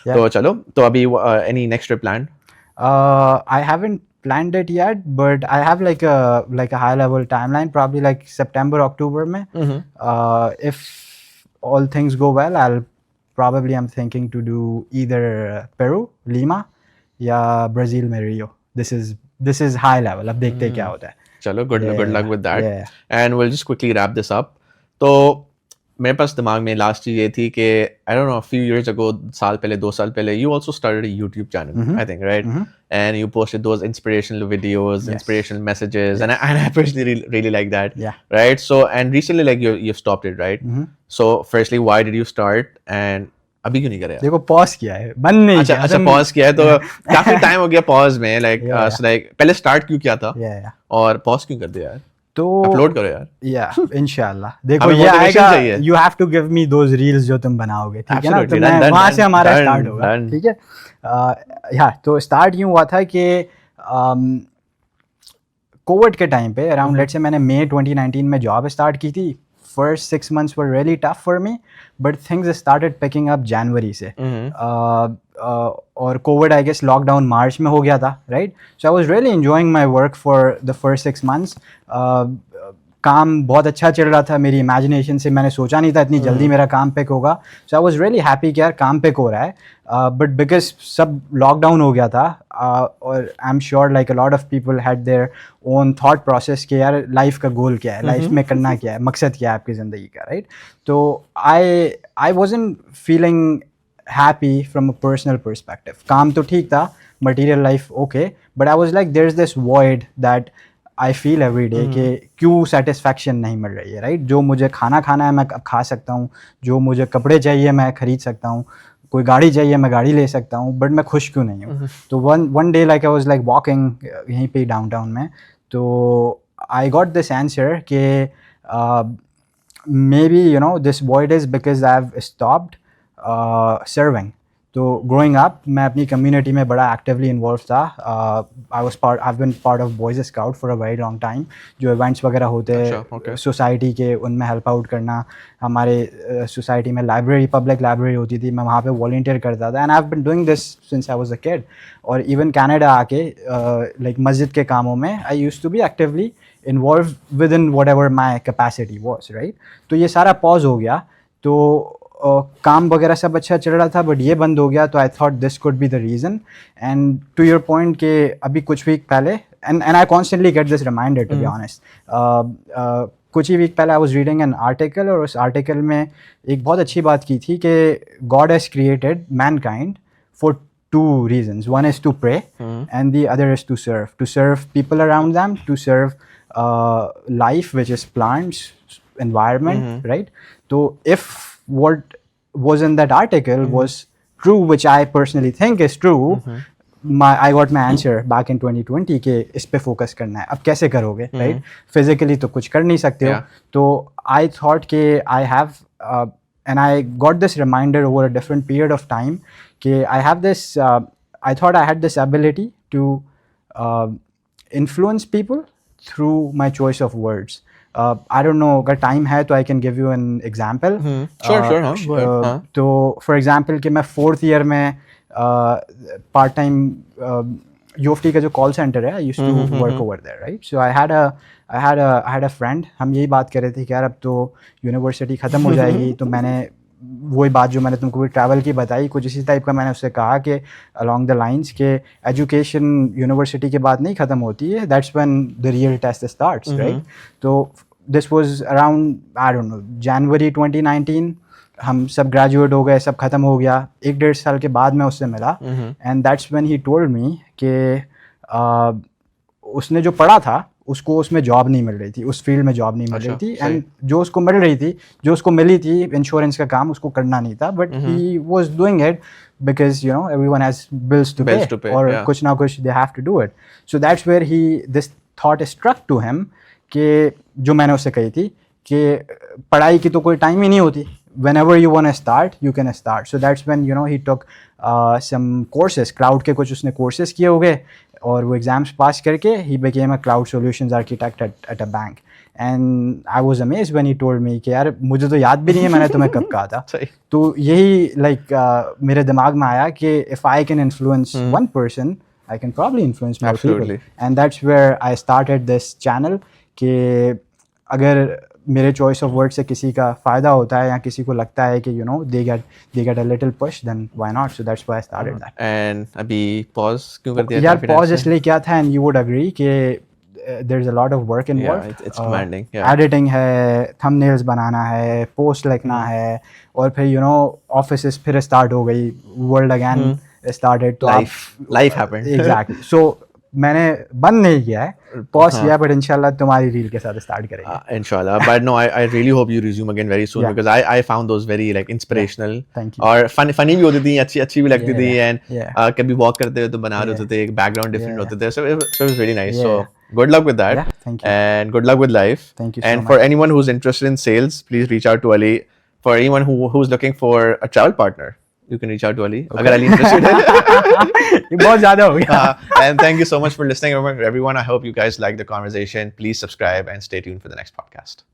तो चलो, तो अभी any next trip planned? I haven't planned it yet, but I have like a high level timeline, probably like September October में. If all things go well, I'm thinking to do either Peru, Lima, या Brazil में Rio. This is high level. अब देखते हैं क्या होता है. चलो, good luck with that. And we'll just quickly wrap this up. तो मेरे पास दिमाग में लास्ट चीज ये थी कि I don't know few years ago, साल पहले 2 साल पहले, you also started a YouTube channel, I think, right? And you posted those inspirational videos, Yes. inspirational messages, and I personally really like that. Yeah. Right. So, and recently, like you've stopped it, right? So, firstly, why did you start? And अभी क्यों नहीं करे? देखो pause किया है, बंद नहीं किया। अच्छा पॉज किया है, तो काफी टाइम हो गया पॉज में, लाइक लाइक पहले स्टार्ट क्यों किया था और पॉज क्यों कर दिया यार? तो अपलोड करो यार। या इंशाल्लाह देखो ये आएगा, you have to give me those reels जो तुम बनाओगे, ठीक है ना? तो मैं वहां से हमारा स्टार्ट होगा, ठीक है? या तो स्टार्ट यूं हुआ था कि कोविड के टाइम पे अराउंड लेट्स से मैंने मई 2019 में जॉब स्टार्ट की थी। First 6 months were really tough for me, but things started picking up January से। और कोविड आई गेस लॉकडाउन मार्च में हो गया था, right? So I was really enjoying my work for the first 6 months। काम बहुत अच्छा चल रहा था, मेरी इमेजिनेशन से मैंने सोचा नहीं था इतनी जल्दी मेरा काम पिक होगा। सो आई वाज रियली हैप्पी कि यार काम पिक हो रहा है, बट बिकॉज सब लॉकडाउन हो गया था और आई am sure like a lot of people had their own thought process कि यार लाइफ का गोल क्या है, लाइफ में करना क्या है, मकसद क्या है आपकी ज़िंदगी का, राइट? तो I wasn't feeling happy from a personal perspective. काम तो ठीक था, material life okay, but I was like there is this void that I feel every day कि क्यों सेटिस्फैक्शन नहीं मिल रही है, राइट? जो मुझे खाना है मैं अब खा सकता हूँ, जो मुझे कपड़े चाहिए मैं खरीद सकता हूँ, कोई गाड़ी चाहिए मैं गाड़ी ले सकता हूँ, बट मैं खुश क्यों नहीं हूँ? तो one day like I was like walking यहीं पे डाउनटाउन में, तो आई गॉट दिस आंसर कि maybe you know this void is because I have stopped serving. तो ग्रोइंग अप मैं अपनी कम्युनिटी में बड़ा एक्टिवली इन्वॉल्व था। I have been part of boys scout for a very long time. जो events वगैरह होते हैं सोसाइटी के, उनमें हेल्प आउट करना। हमारे सोसाइटी में लाइब्रेरी, पब्लिक लाइब्रेरी होती थी, मैं वहाँ पे वॉलंटियर करता था, and I have been doing this since I was a kid. और इवन कनाडा आके लाइक मस्जिद के कामों में I used to be actively involve with in whatever my capacity was, right? तो ये सारा पॉज हो गया, तो काम वगैरह सब अच्छा चल रहा था, बट ये बंद हो गया। तो I thought this could be the reason. And to your point के अभी कुछ वीक पहले, and I constantly get this reminder to be honest, कुछ ही वीक पहले I was reading an article, और उस आर्टिकल में एक बहुत अच्छी बात की थी कि God has created Mankind for 2 reasons. One is to pray, and the other is to serve people around them, to serve life, which is plants, environment, right? So if what was in that article was true, which I personally think is true, I got my answer back in 2020 कि इस पे focus करना है। अब कैसे करोगे, right? Physically तो कुछ कर नहीं सकते हो। तो आई थॉट कि I have and I got this reminder over a different period of time कि I have this I thought I had this ability to influence people through my choice of words. I don't know अगर time है तो I can give you an example. Sure. तो for example कि मैं 4th year में part time UFT का जो call centre है, I used to work over there, right? So I had a friend. हम यही बात कर रहे थे कि यार अब तो यूनिवर्सिटी ख़त्म हो जाएगी, तो मैंने वही बात जो मैंने तुमको भी ट्रैवल की बताई, कुछ इसी टाइप का मैंने उससे कहा कि अलॉन्ग द लाइंस के एजुकेशन यूनिवर्सिटी के बाद नहीं ख़त्म होती है, that's when the real test starts, right? तो this was around I don't know January 2019। हम सब ग्रेजुएट हो गए, सब ख़त्म हो गया। 1-1.5 साल के बाद मैं उससे मिला, and that's when he told me कि उसने जो पढ़ा था उसको उसमें जॉब नहीं मिल रही थी, उस फील्ड में जॉब नहीं मिल रही थी, एंड जो उसको मिल रही थी, जो उसको मिली थी इंश्योरेंस का काम, उसको करना नहीं था, but he was doing it because you know everyone has bills to pay, और कुछ ना कुछ they have to do it. So that's where he this thought struck to him कि जो मैंने उससे कही थी कि पढ़ाई की तो कोई टाइम ही नहीं होती, whenever you want to start you can start. So that's when you know he took some courses, cloud के कुछ उसने courses किए हो गए, और वो एग्जाम्स पास करके he became a cloud solutions architect at a bank. And I was amazed when he told me कि यार मुझे तो याद भी नहीं है मैंने तुम्हें कब कहा था। तो यही मेरे दिमाग में आया कि if I can influence one person, I can probably influence more people. And that's where I started this channel कि अगर मेरे चॉइस ऑफ वर्ड से किसी का फ़ायदा होता है या किसी को लगता है कि you know they get a little push, then why not? So that's why I started that. And अभी पॉज क्यों कर दिया? यार पॉज इसलिए क्या था, एंड यू वुड एग्री कि there's a lot of work involved. it's commanding. Yeah. Editing है, thumbnails बनाना है, post लिखना है, और फिर you know offices फिर start हो गई, world again started. तो Life happened. Exactly. So मैंने बंद नहीं किया है, pause किया, but इंशाल्लाह तुम्हारी reel के साथ start करेंगे. Inshallah. But no, I really hope you resume again very soon Yeah. because I found those very like inspirational. Thank you. और funny भी होती थी, अच्छी भी लगती थी, and Yeah. कभी walk करते हुए तो बना रहे होते थे, एक background different Yeah. होते थे, so it was really nice. Yeah. So good luck with that. Yeah, thank you. And good luck with life. Thank you so And much. for anyone who's interested in sales, please reach out to Ali. For anyone who's looking for a travel partner, you can reach out to Ali. अगर Ali interested है. ये बहुत ज़्यादा हो गया. And thank you so much for listening, everyone. I hope you guys liked the conversation. Please subscribe and stay tuned for the next podcast.